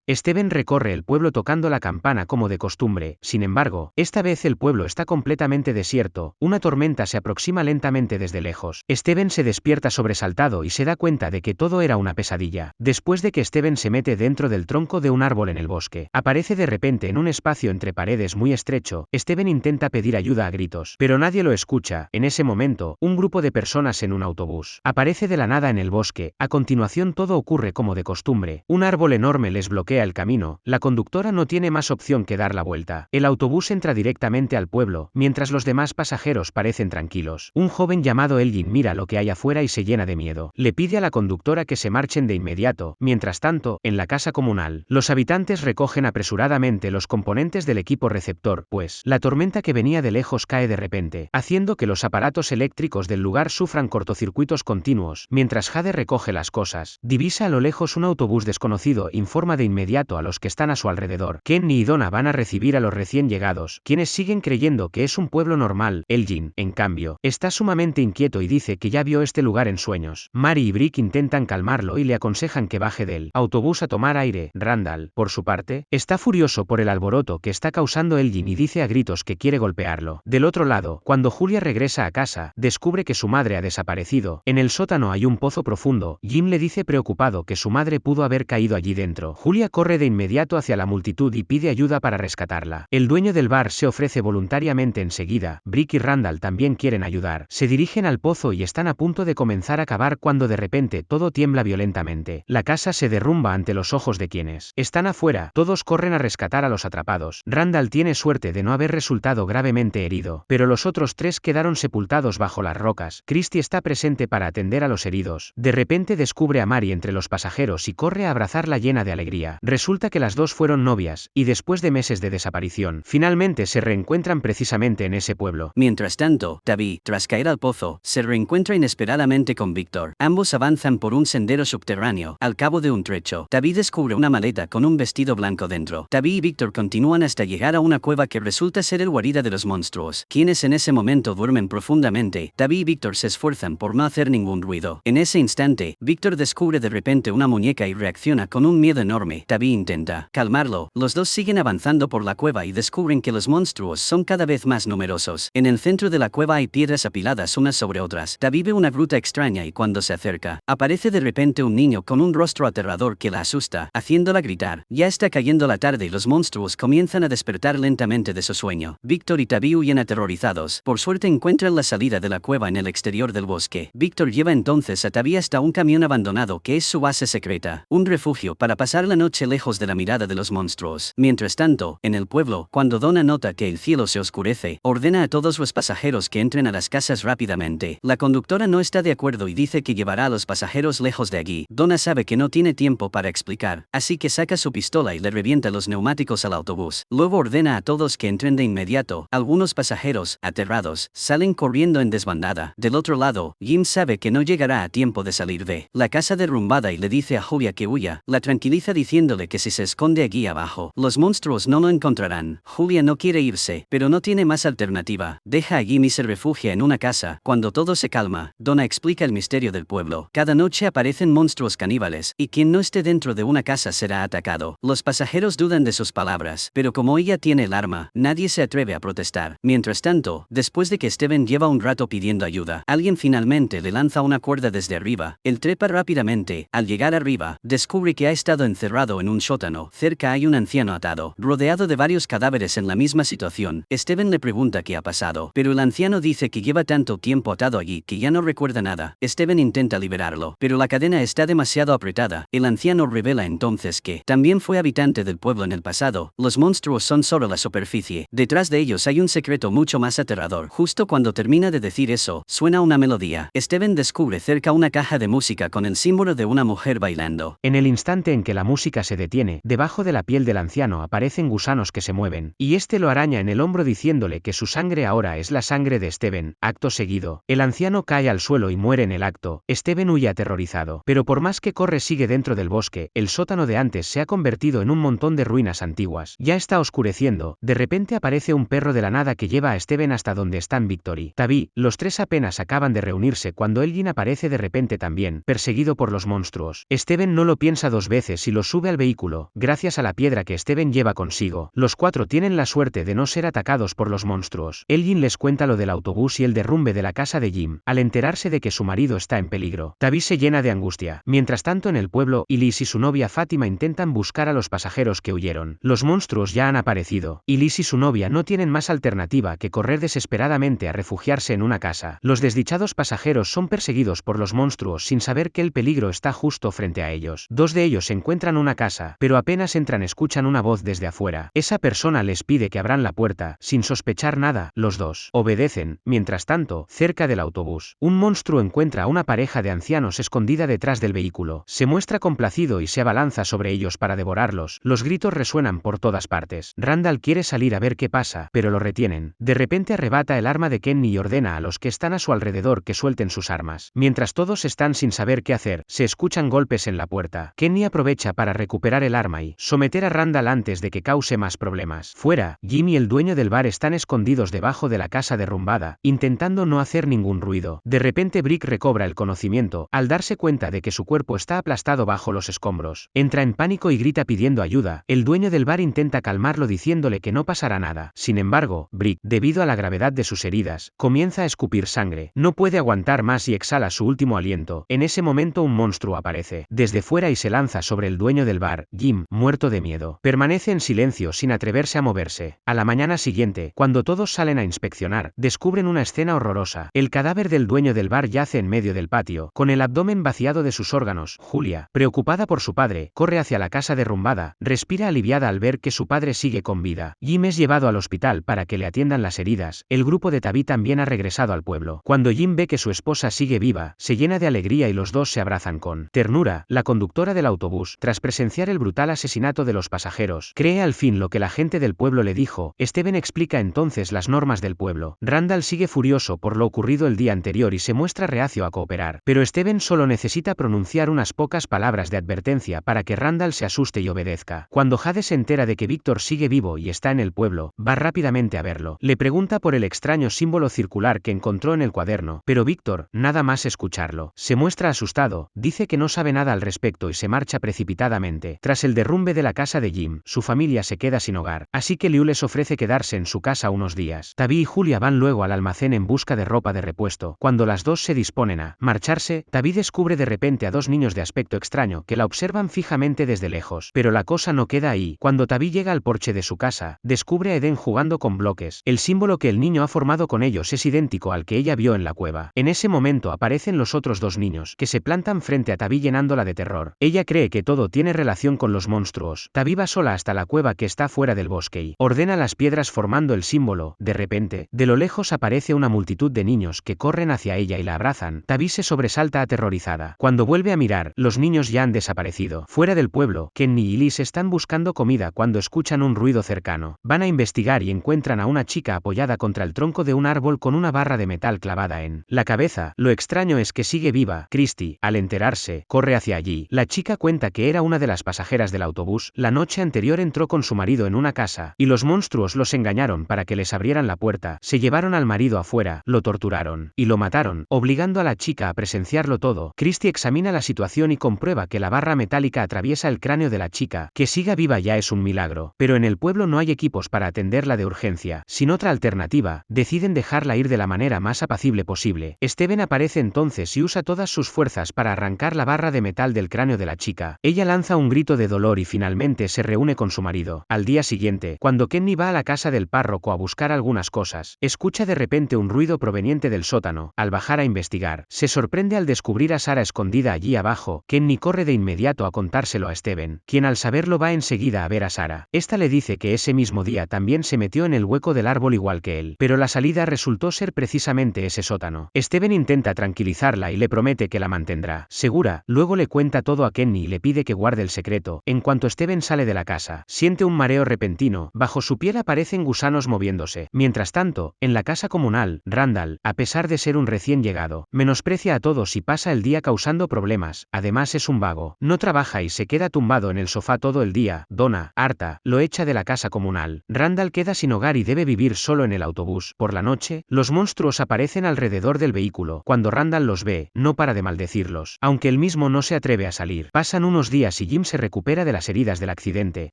Steven recorre el pueblo tocando la campana como de costumbre, sin embargo, esta vez el pueblo está completamente desierto, una tormenta se aproxima lentamente desde lejos. Steven se despierta sobresaltado y se da cuenta de que todo era una pesadilla. Después de que Steven se mete dentro del tronco de un árbol en el bosque, aparece de repente en un espacio entre paredes muy estrecho. Steven intenta pedir ayuda a gritos, pero nadie lo escucha. En ese momento, un grupo de personas en un autobús aparece de la nada en el bosque. A continuación todo ocurre como de costumbre. Un árbol enorme les bloquea el camino. La conductora no tiene más opción que dar la vuelta. El autobús entra directamente al pueblo, mientras los demás pasajeros parecen tranquilos. Un joven llamado Elgin mira lo que hay afuera y se llena de miedo. Le pide a la conductora que se marchen de inmediato. Mientras tanto, en la casa comunal, los habitantes recogen apresuradamente los componentes del equipo receptor, pues la tormenta que venía de lejos cae de repente, haciendo que los aparatos eléctricos del lugar sufran cortocircuitos continuos. Mientras Jade recoge las cosas, divisa a lo lejos un autobús desconocido e informa de inmediato a los que están a su alrededor. Kenny y Donna van a recibir a los recién llegados, quienes siguen creyendo que es un pueblo normal. Elgin, en cambio, está sumamente inquieto y dice que ya vio este lugar en sueños. Mary y Brick intentan calmarlo y le aconsejan que baje del autobús a tomar aire. Randall, por su parte, está furioso por el alboroto que está causando Elgin y dice a gritos que quiere golpearlo. Del otro lado, cuando Julia regresa a casa, descubre que su madre ha desaparecido. En el sótano hay un pozo profundo. Jim le dice preocupado que su madre pudo haber caído allí dentro. Julia corre de inmediato hacia la multitud y pide ayuda para rescatarla. El dueño del bar se ofrece voluntariamente enseguida. Brick y Randall también quieren ayudar. Se dirigen al pozo y están a punto de comenzar a cavar cuando de repente todo tiembla violentamente. La casa se derrumba ante los ojos de quienes están afuera. Todos corren a rescatar a los atrapados. Randall tiene suerte de no haber resultado gravemente herido, pero los otros tres quedaron sepultados bajo las rocas. Christy está presente para atender a los heridos. De repente descubre a Mary entre los pasajeros y corre a abrazarla llena de alegría. Resulta que las dos fueron novias, y después de meses de desaparición, finalmente se reencuentran precisamente en ese pueblo. Mientras tanto, Tabby, tras caer al pozo, se reencuentra inesperadamente con Victor. Ambos avanzan por un sendero subterráneo. Al cabo de un trecho, Tabby descubre una maleta con un vestido blanco dentro. Tabby y Victor continúan hasta llegar a una cueva que resulta ser el guarida de los monstruos, quienes en ese momento duermen profundamente. Tabby y Victor se esfuerzan por no hacer ningún ruido. En ese instante, Victor descubre de repente una muñeca y reacciona con un miedo enorme. Tabby intenta calmarlo. Los dos siguen avanzando por la cueva y descubren que los monstruos son cada vez más numerosos. En el centro de la cueva hay piedras apiladas unas sobre otras. Tabby ve una gruta extraña y cuando se acerca, aparece de repente un niño con un rostro aterrador que la asusta, haciéndola gritar. Ya está cayendo la tarde y los monstruos comienzan a despertar lentamente de su sueño. Victor y Tabby huyen aterrorizados. Por suerte encuentran la salida de la cueva en el exterior del bosque. Victor lleva entonces a Tabby hasta un camión abandonado que es su base secreta, un refugio para pasar la noche lejos de la mirada de los monstruos. Mientras tanto, en el pueblo, cuando Donna nota que el cielo se oscurece, ordena a todos los pasajeros que entren a las casas rápidamente. La conductora no está de acuerdo y dice que llevará a los pasajeros lejos de allí. Donna sabe que no tiene tiempo para explicar, así que saca su pistola y le revienta los neumáticos al autobús. Luego ordena a todos que entren de inmediato. Algunos pasajeros, aterrados, salen corriendo en desbandada. Del otro lado, Jim sabe que no llegará a tiempo de salir de la casa derrumbada y le dice a Julia que huya. La tranquiliza diciéndole que si se esconde allí abajo, los monstruos no lo encontrarán. Julia no quiere irse, pero no tiene más alternativa. Deja a Jim y se refugia en una casa. Cuando todo se calma, Donna explica el misterio del pueblo. Cada noche aparecen monstruos caníbales, y quien no esté dentro de una casa será atacado. Los pasajeros dudan de sus palabras, pero como ella tiene el arma, nadie se atreve a protestar. Mientras tanto, después de que Steven lleva un rato pidiendo ayuda, alguien finalmente le lanza una cuerda desde arriba. Él trepa rápidamente. Al llegar arriba, descubre que ha estado encerrado en un sótano. Cerca hay un anciano atado, rodeado de varios cadáveres en la misma situación. Steven le pregunta qué ha pasado, pero el anciano dice que lleva tanto tiempo atado allí que ya no recuerda nada. Steven intenta liberarlo, pero la cadena está demasiado apretada. El anciano revela entonces que también fue habitante del pueblo en el pasado. Los monstruos son solo la superficie. Detrás de ellos hay un secreto mucho más aterrador. Justo cuando termina de decir eso, suena una melodía. Steven descubre cerca una caja de música con el símbolo de una mujer bailando. En el instante en que la música se detiene, debajo de la piel del anciano aparecen gusanos que se mueven, y este lo araña en el hombro diciéndole que su sangre ahora es la sangre de Steven. Acto seguido, el anciano cae al suelo y muere en el acto. Steven huye aterrorizado, pero por más que corre sigue dentro del bosque. El sótano de antes se ha convertido en un montón de ruinas antiguas. Ya está oscureciendo. De repente aparece un perro de la nada que lleva a Steven hasta donde están Victor y Tabby. Los tres apenas acaban de reunirse cuando Elgin aparece de repente también, perseguido por los monstruos. Steven no lo piensa dos veces y lo sube al vehículo, gracias a la piedra que Steven lleva consigo. Los cuatro tienen la suerte de no ser atacados por los monstruos. Elgin les cuenta lo del autobús y el derrumbe de la casa de Jim, al enterarse de que su marido está en peligro. Tabby se llena de angustia. Mientras tanto en el pueblo, Liz y su novia Fátima intentan buscar a los pasajeros que huyeron. Los monstruos ya han aparecido, y Liz y su novia no tienen más alternativa que correr desesperadamente a refugiarse en una casa. Los desdichados pasajeros son perseguidos por los monstruos sin saber que el peligro está justo frente a ellos. Dos de ellos encuentran una casa, pero apenas entran escuchan una voz desde afuera. Esa persona les pide que abran la puerta. Sin sospechar nada, los dos obedecen. Mientras tanto, cerca del autobús, un monstruo encuentra a una pareja de ancianos escondida detrás del vehículo. Se muestra complacido y se abalanza sobre ellos para devorarlos. Los gritos resuenan por todas partes. Randall quiere salir a ver qué pasa, pero lo retienen. De repente arrebata el arma de Kenny y ordena a los que están a su alrededor que suelten sus armas. Mientras todos están sin saber qué hacer, se escuchan golpes en la puerta. Kenny aprovecha para recuperar el arma y someter a Randall antes de que cause más problemas. Fuera, Jim y el dueño del bar están escondidos debajo de la casa derrumbada, intentando no hacer ningún ruido. De repente Brick recobra el conocimiento, al darse cuenta de que su cuerpo está aplastado bajo los escombros. Entra en pánico y grita pidiendo ayuda. El dueño del bar intenta calmarlo diciéndole que no pasará nada. Sin embargo, Brick, debido a la gravedad de sus heridas, comienza a escupir sangre. No puede aguantar más y exhala su último aliento. En ese momento un monstruo aparece desde fuera y se lanza sobre el dueño del bar. Jim, muerto de miedo, permanece en silencio sin atreverse a moverse. A la mañana siguiente, cuando todos salen a inspeccionar, descubren una escena horrorosa. El cadáver del dueño del bar yace en medio del patio, con el abdomen vaciado de sus órganos. Julia, preocupada por su padre, corre hacia la casa derrumbada, respira aliviada al ver que su padre sigue con vida. Jim es llevado al hospital para que le atiendan las heridas. El grupo de Tabby también ha regresado al pueblo. Cuando Jim ve que su esposa sigue viva, se llena de alegría y los dos se abrazan con ternura. La conductora del autobús, tras presenciar el brutal asesinato de los pasajeros, cree al fin lo que la gente del pueblo le dijo. Steven explica entonces las normas del pueblo. Randall sigue furioso por lo ocurrido el día anterior y se muestra reacio a cooperar, pero Steven solo necesita pronunciar unas pocas palabras de advertencia para que Randall se asuste y obedezca. Cuando Jade se entera de que Víctor sigue vivo y está en el pueblo, va rápidamente a verlo. Le pregunta por el extraño símbolo circular que encontró en el cuaderno, pero Víctor, nada más escucharlo, se muestra asustado, dice que no sabe nada al respecto y se marcha precipitadamente. Tras el derrumbe de la casa de Jim, su familia se queda sin hogar, así que Liu les ofrece quedarse en su casa unos días. Tabby y Julia van luego al almacén en busca de ropa de repuesto. Cuando las dos se disponen a marcharse, Tabby descubre de repente a dos niños de aspecto extraño que la observan fijamente desde lejos. Pero la cosa no queda ahí. Cuando Tabby llega al porche de su casa, descubre a Eden jugando con bloques. El símbolo que el niño ha formado con ellos es idéntico al que ella vio en la cueva. En ese momento aparecen los otros dos niños, que se plantan frente a Tabby llenándola de terror. Ella cree que todo tiene relación con los monstruos. Tabby va sola hasta la cueva que está fuera del bosque y ordena las piedras formando el símbolo. De repente, de lo lejos aparece una multitud de niños que corren hacia ella y la abrazan. Tabby se sobresalta aterrorizada. Cuando vuelve a mirar, los niños ya han desaparecido. Fuera del pueblo, Kenny y Liz están buscando comida cuando escuchan un ruido cercano. Van a investigar y encuentran a una chica apoyada contra el tronco de un árbol con una barra de metal clavada en la cabeza. Lo extraño es que sigue viva. Christy, al enterarse, corre hacia allí. La chica cuenta que era una de las pasajeras del autobús. La noche anterior entró con su marido en una casa, y los monstruos los engañaron para que les abrieran la puerta. Se llevaron al marido afuera, lo torturaron y lo mataron, obligando a la chica a presenciarlo todo. Christy examina la situación y comprueba que la barra metálica atraviesa el cráneo de la chica. Que siga viva ya es un milagro, pero en el pueblo no hay equipos para atenderla de urgencia. Sin otra alternativa, deciden dejarla ir de la manera más apacible posible. Steven aparece entonces y usa todas sus fuerzas para arrancar la barra de metal del cráneo de la chica. Ella lanza un grito de dolor y finalmente se reúne con su marido. Al día siguiente, cuando Kenny va a la casa del párroco a buscar algunas cosas, escucha de repente un ruido proveniente del sótano. Al bajar a investigar, se sorprende al descubrir a Sarah escondida allí abajo. Kenny corre de inmediato a contárselo a Steven, quien al saberlo va enseguida a ver a Sarah. Esta le dice que ese mismo día también se metió en el hueco del árbol igual que él, pero la salida resultó ser precisamente ese sótano. Steven intenta tranquilizarla y le promete que la mantendrá segura. Luego le cuenta todo a Kenny y le pide que guarde el secreto. En cuanto Steven sale de la casa, siente un mareo repentino. Bajo su piel aparecen gusanos moviéndose. Mientras tanto, en la casa comunal, Randall, a pesar de ser un recién llegado, menosprecia a todos y pasa el día causando problemas. Además es un vago, no trabaja y se queda tumbado en el sofá todo el día. Donna, harta, lo echa de la casa comunal. Randall queda sin hogar y debe vivir solo en el autobús. Por la noche, los monstruos aparecen alrededor del vehículo. Cuando Randall los ve, no para de maldecirlos, aunque él mismo no se atreve a salir. Pasan unos días y Jim Jim se recupera de las heridas del accidente,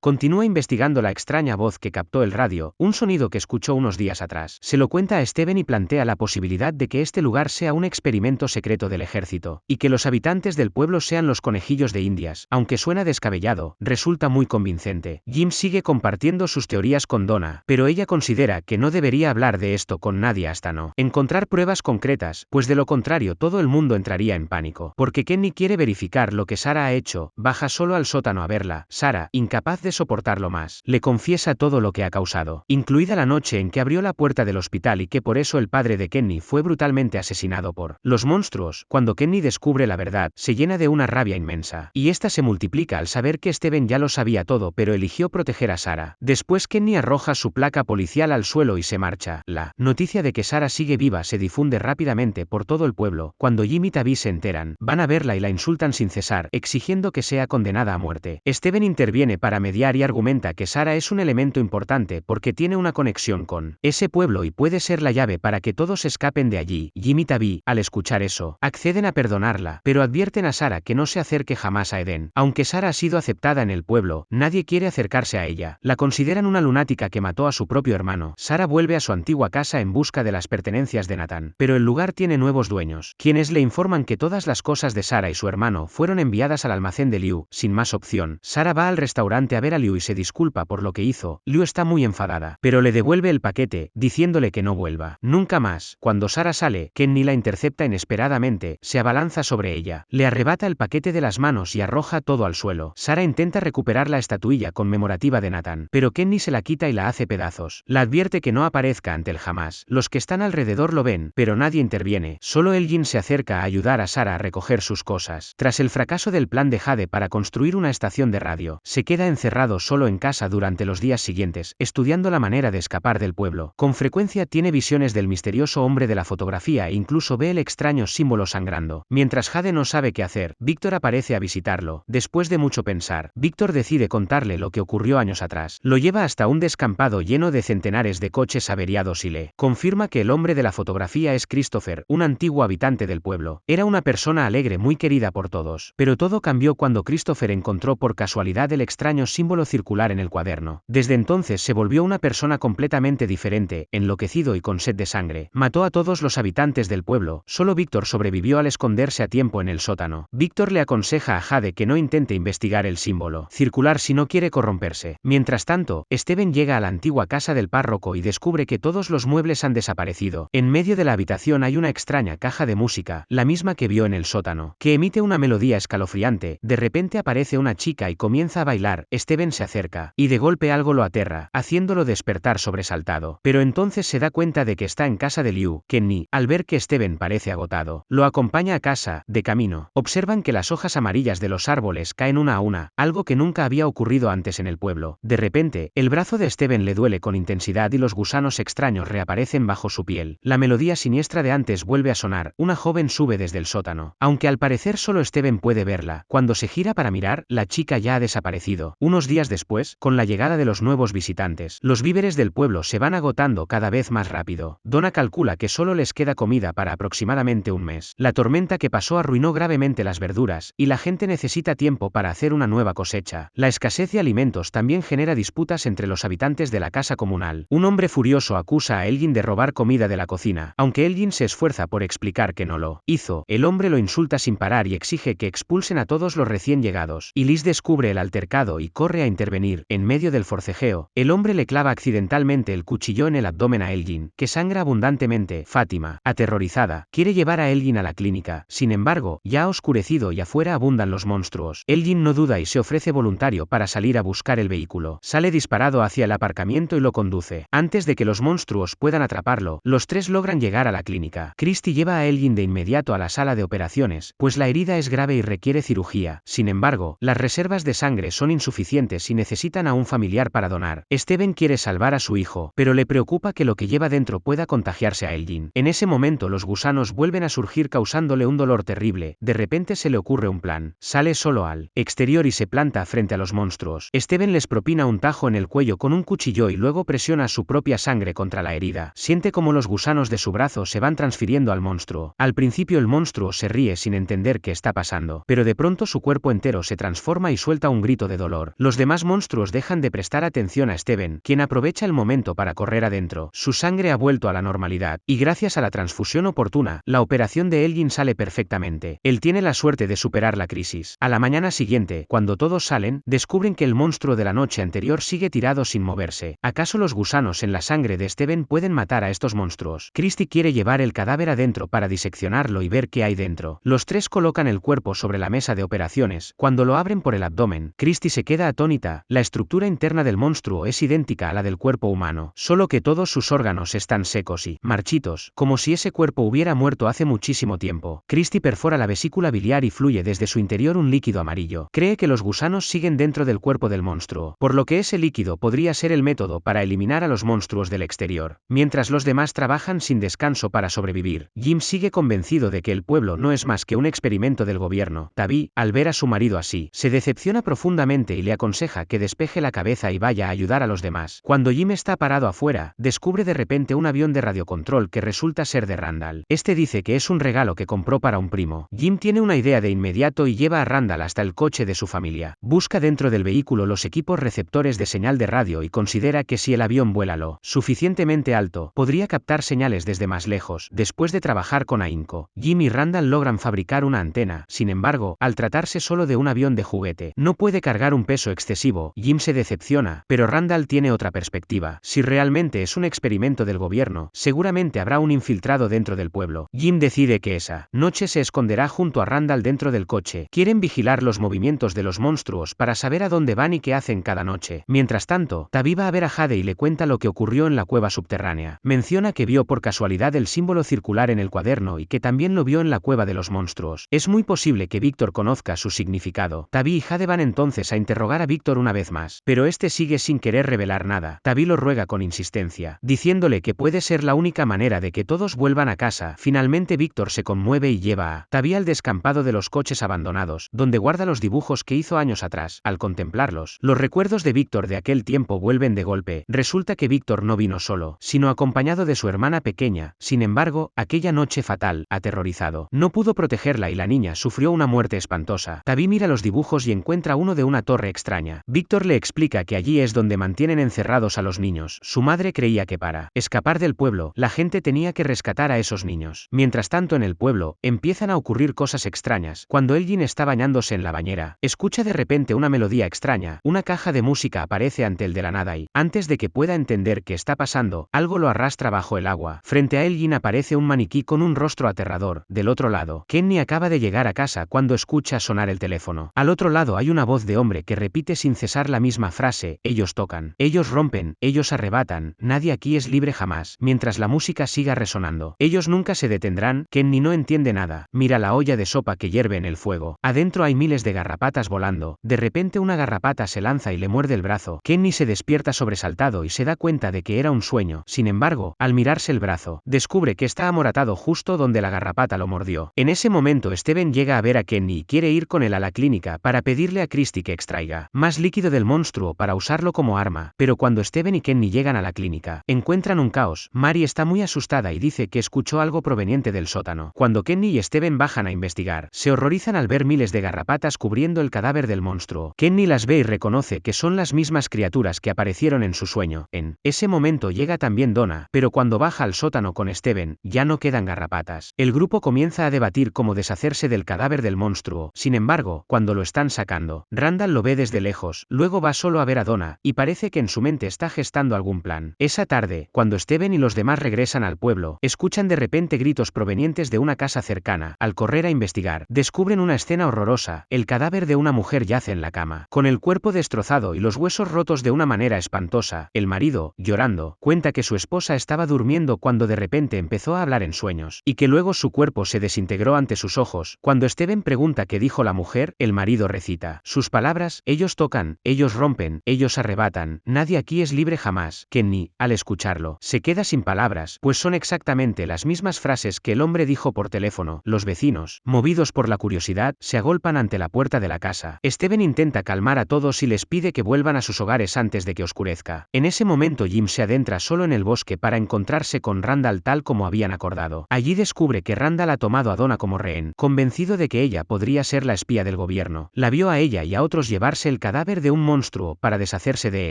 continúa investigando la extraña voz que captó el radio, un sonido que escuchó unos días atrás. Se lo cuenta a Steven y plantea la posibilidad de que este lugar sea un experimento secreto del ejército, y que los habitantes del pueblo sean los conejillos de Indias. Aunque suena descabellado, resulta muy convincente. Jim sigue compartiendo sus teorías con Donna, pero ella considera que no debería hablar de esto con nadie hasta no encontrar pruebas concretas, pues de lo contrario todo el mundo entraría en pánico. Porque Kenny quiere verificar lo que Sarah ha hecho, baja solo al sótano a verla. Sarah, incapaz de soportarlo más, le confiesa todo lo que ha causado, incluida la noche en que abrió la puerta del hospital y que por eso el padre de Kenny fue brutalmente asesinado por los monstruos. Cuando Kenny descubre la verdad, se llena de una rabia inmensa, y esta se multiplica al saber que Steven ya lo sabía todo pero eligió proteger a Sarah. Después Kenny arroja su placa policial al suelo y se marcha. La noticia de que Sarah sigue viva se difunde rápidamente por todo el pueblo. Cuando Jim y Tabby se enteran, van a verla y la insultan sin cesar, exigiendo que sea condenada a muerte. Steven interviene para mediar y argumenta que Sarah es un elemento importante porque tiene una conexión con ese pueblo y puede ser la llave para que todos escapen de allí. Jim y Tabby, al escuchar eso, acceden a perdonarla, pero advierten a Sarah que no se acerque jamás a Eden. Aunque Sarah ha sido aceptada en el pueblo, nadie quiere acercarse a ella. La consideran una lunática que mató a su propio hermano. Sarah vuelve a su antigua casa en busca de las pertenencias de Nathan, pero el lugar tiene nuevos dueños, quienes le informan que todas las cosas de Sarah y su hermano fueron enviadas al almacén de Liu. Sin más opción, Sarah va al restaurante a ver a Liu y se disculpa por lo que hizo. Liu está muy enfadada, pero le devuelve el paquete, diciéndole que no vuelva nunca más. Cuando Sarah sale, Kenny la intercepta inesperadamente, se abalanza sobre ella, le arrebata el paquete de las manos y arroja todo al suelo. Sarah intenta recuperar la estatuilla conmemorativa de Nathan, pero Kenny se la quita y la hace pedazos. La advierte que no aparezca ante él jamás. Los que están alrededor lo ven, pero nadie interviene. Solo Elgin se acerca a ayudar a Sarah a recoger sus cosas. Tras el fracaso del plan de Jade para construir una estación de radio, se queda encerrado solo en casa durante los días siguientes, estudiando la manera de escapar del pueblo. Con frecuencia tiene visiones del misterioso hombre de la fotografía e incluso ve el extraño símbolo sangrando. Mientras Jade no sabe qué hacer, Víctor aparece a visitarlo. Después de mucho pensar, Víctor decide contarle lo que ocurrió años atrás. Lo lleva hasta un descampado lleno de centenares de coches averiados y le confirma que el hombre de la fotografía es Christopher, un antiguo habitante del pueblo. Era una persona alegre muy querida por todos, pero todo cambió cuando Christopher encontró por casualidad el extraño símbolo circular en el cuaderno. Desde entonces se volvió una persona completamente diferente, enloquecido y con sed de sangre. Mató a todos los habitantes del pueblo. Solo Víctor sobrevivió al esconderse a tiempo en el sótano. Víctor le aconseja a Jade que no intente investigar el símbolo circular si no quiere corromperse. Mientras tanto, Steven llega a la antigua casa del párroco y descubre que todos los muebles han desaparecido. En medio de la habitación hay una extraña caja de música, la misma que vio en el sótano, que emite una melodía escalofriante. De repente aparece una chica y comienza a bailar. Steven se acerca, y de golpe algo lo aterra, haciéndolo despertar sobresaltado. Pero entonces se da cuenta de que está en casa de Liu. Kenny, al ver que Steven parece agotado, lo acompaña a casa. De camino, observan que las hojas amarillas de los árboles caen una a una, algo que nunca había ocurrido antes en el pueblo. De repente, el brazo de Steven le duele con intensidad y los gusanos extraños reaparecen bajo su piel. La melodía siniestra de antes vuelve a sonar. Una joven sube desde el sótano, aunque al parecer solo Steven puede verla. Cuando se gira para mirar, la chica ya ha desaparecido. Unos días después, con la llegada de los nuevos visitantes, los víveres del pueblo se van agotando cada vez más rápido. Donna calcula que solo les queda comida para aproximadamente un mes. La tormenta que pasó arruinó gravemente las verduras, y la gente necesita tiempo para hacer una nueva cosecha. La escasez de alimentos también genera disputas entre los habitantes de la casa comunal. Un hombre furioso acusa a Elgin de robar comida de la cocina. Aunque Elgin se esfuerza por explicar que no lo hizo, el hombre lo insulta sin parar y exige que expulsen a todos los recién llegados. Y Liz descubre el altercado y corre a intervenir. En medio del forcejeo, el hombre le clava accidentalmente el cuchillo en el abdomen a Elgin, que sangra abundantemente. Fátima, aterrorizada, quiere llevar a Elgin a la clínica. Sin embargo, ya ha oscurecido y afuera abundan los monstruos. Elgin no duda y se ofrece voluntario para salir a buscar el vehículo. Sale disparado hacia el aparcamiento y lo conduce. Antes de que los monstruos puedan atraparlo, los tres logran llegar a la clínica. Christy lleva a Elgin de inmediato a la sala de operaciones, pues la herida es grave y requiere cirugía. Sin embargo, las reservas de sangre son insuficientes y necesitan a un familiar para donar. Steven quiere salvar a su hijo, pero le preocupa que lo que lleva dentro pueda contagiarse a Elgin. En ese momento los gusanos vuelven a surgir causándole un dolor terrible. De repente se le ocurre un plan. Sale solo al exterior y se planta frente a los monstruos. Steven les propina un tajo en el cuello con un cuchillo y luego presiona su propia sangre contra la herida. Siente como los gusanos de su brazo se van transfiriendo al monstruo. Al principio el monstruo se ríe sin entender qué está pasando, pero de pronto su cuerpo entero se se transforma y suelta un grito de dolor. Los demás monstruos dejan de prestar atención a Steven, quien aprovecha el momento para correr adentro. Su sangre ha vuelto a la normalidad, y gracias a la transfusión oportuna, la operación de Elgin sale perfectamente. Él tiene la suerte de superar la crisis. A la mañana siguiente, cuando todos salen, descubren que el monstruo de la noche anterior sigue tirado sin moverse. ¿Acaso los gusanos en la sangre de Steven pueden matar a estos monstruos? Christie quiere llevar el cadáver adentro para diseccionarlo y ver qué hay dentro. Los tres colocan el cuerpo sobre la mesa de operaciones. Cuando lo abren por el abdomen, Christie se queda atónita. La estructura interna del monstruo es idéntica a la del cuerpo humano, solo que todos sus órganos están secos y marchitos, como si ese cuerpo hubiera muerto hace muchísimo tiempo. Christie perfora la vesícula biliar y fluye desde su interior un líquido amarillo. Cree que los gusanos siguen dentro del cuerpo del monstruo, por lo que ese líquido podría ser el método para eliminar a los monstruos del exterior. Mientras los demás trabajan sin descanso para sobrevivir, Jim sigue convencido de que el pueblo no es más que un experimento del gobierno. Tabby, al ver a su marido así, se decepciona profundamente y le aconseja que despeje la cabeza y vaya a ayudar a los demás. Cuando Jim está parado afuera, descubre de repente un avión de radiocontrol que resulta ser de Randall. Este dice que es un regalo que compró para un primo. Jim tiene una idea de inmediato y lleva a Randall hasta el coche de su familia. Busca dentro del vehículo los equipos receptores de señal de radio y considera que si el avión vuela lo suficientemente alto, podría captar señales desde más lejos. Después de trabajar con ahínco, Jim y Randall logran fabricar una antena. Sin embargo, al tratarse solo de un avión de juguete, no puede cargar un peso excesivo. Jim se decepciona, pero Randall tiene otra perspectiva. Si realmente es un experimento del gobierno, seguramente habrá un infiltrado dentro del pueblo. Jim decide que esa noche se esconderá junto a Randall dentro del coche. Quieren vigilar los movimientos de los monstruos para saber a dónde van y qué hacen cada noche. Mientras tanto, Tabby va a ver a Jade y le cuenta lo que ocurrió en la cueva subterránea. Menciona que vio por casualidad el símbolo circular en el cuaderno y que también lo vio en la cueva de los monstruos. Es muy posible que Víctor conozca su significado. Tabby y Jade van entonces a interrogar a Víctor una vez más, pero este sigue sin querer revelar nada. Tabby lo ruega con insistencia, diciéndole que puede ser la única manera de que todos vuelvan a casa. Finalmente Víctor se conmueve y lleva a Tabby al descampado de los coches abandonados, donde guarda los dibujos que hizo años atrás. Al contemplarlos, los recuerdos de Víctor de aquel tiempo vuelven de golpe. Resulta que Víctor no vino solo, sino acompañado de su hermana pequeña. Sin embargo, aquella noche fatal, aterrorizado, no pudo protegerla y la niña sufrió una muerte espantosa. Tabby mira los dibujos y encuentra uno de una torre extraña. Víctor le explica que allí es donde mantienen encerrados a los niños. Su madre creía que para escapar del pueblo, la gente tenía que rescatar a esos niños. Mientras tanto en el pueblo, empiezan a ocurrir cosas extrañas. Cuando Elgin está bañándose en la bañera, escucha de repente una melodía extraña. Una caja de música aparece ante él de la nada y, antes de que pueda entender qué está pasando, algo lo arrastra bajo el agua. Frente a Elgin aparece un maniquí con un rostro aterrador. Del otro lado, Kenny acaba de llegar a casa cuando escucha sonar el teléfono. Al otro lado hay una voz de hombre que repite sin cesar la misma frase: ellos tocan, ellos rompen, ellos arrebatan, nadie aquí es libre jamás. Mientras la música siga resonando, ellos nunca se detendrán. Kenny no entiende nada. Mira la olla de sopa que hierve en el fuego. Adentro hay miles de garrapatas volando. De repente una garrapata se lanza y le muerde el brazo. Kenny se despierta sobresaltado y se da cuenta de que era un sueño. Sin embargo, al mirarse el brazo, descubre que está amoratado justo donde la garrapata lo mordió. En ese momento Steven llega a ver a Kenny y quiere ir con él a la clínica para pedirle a Christie que extraiga más líquido del monstruo para usarlo como arma. Pero cuando Steven y Kenny llegan a la clínica, encuentran un caos. Mary está muy asustada y dice que escuchó algo proveniente del sótano. Cuando Kenny y Steven bajan a investigar, se horrorizan al ver miles de garrapatas cubriendo el cadáver del monstruo. Kenny las ve y reconoce que son las mismas criaturas que aparecieron en su sueño. En ese momento llega también Donna, pero cuando baja al sótano con Steven, ya no quedan garrapatas. El grupo comienza a debatir cómo deshacerse del cadáver del monstruo. Sin embargo, cuando lo están sacando, Randall lo ve desde lejos, luego va solo a ver a Donna, y parece que en su mente está gestando algún plan. Esa tarde, cuando Steven y los demás regresan al pueblo, escuchan de repente gritos provenientes de una casa cercana. Al correr a investigar, descubren una escena horrorosa. El cadáver de una mujer yace en la cama, con el cuerpo destrozado y los huesos rotos de una manera espantosa. El marido, llorando, cuenta que su esposa estaba durmiendo cuando de repente empezó a hablar en sueños, y que luego su cuerpo se desintegró ante sus ojos. Cuando Steven pregunta qué dijo la mujer, el marido recita sus palabras: ellos tocan, ellos rompen, ellos arrebatan, nadie aquí es libre jamás. Kenny, al escucharlo, se queda sin palabras, pues son exactamente las mismas frases que el hombre dijo por teléfono. Los vecinos, movidos por la curiosidad, se agolpan ante la puerta de la casa. Steven intenta calmar a todos y les pide que vuelvan a sus hogares antes de que oscurezca. En ese momento Jim se adentra solo en el bosque para encontrarse con Randall tal como habían acordado. Allí descubre que Randall ha tomado a Donna como rehén, convencido de que ella podría ser la espía del gobierno. gobierno. La vio a ella y a otros llevarse el cadáver de un monstruo para deshacerse de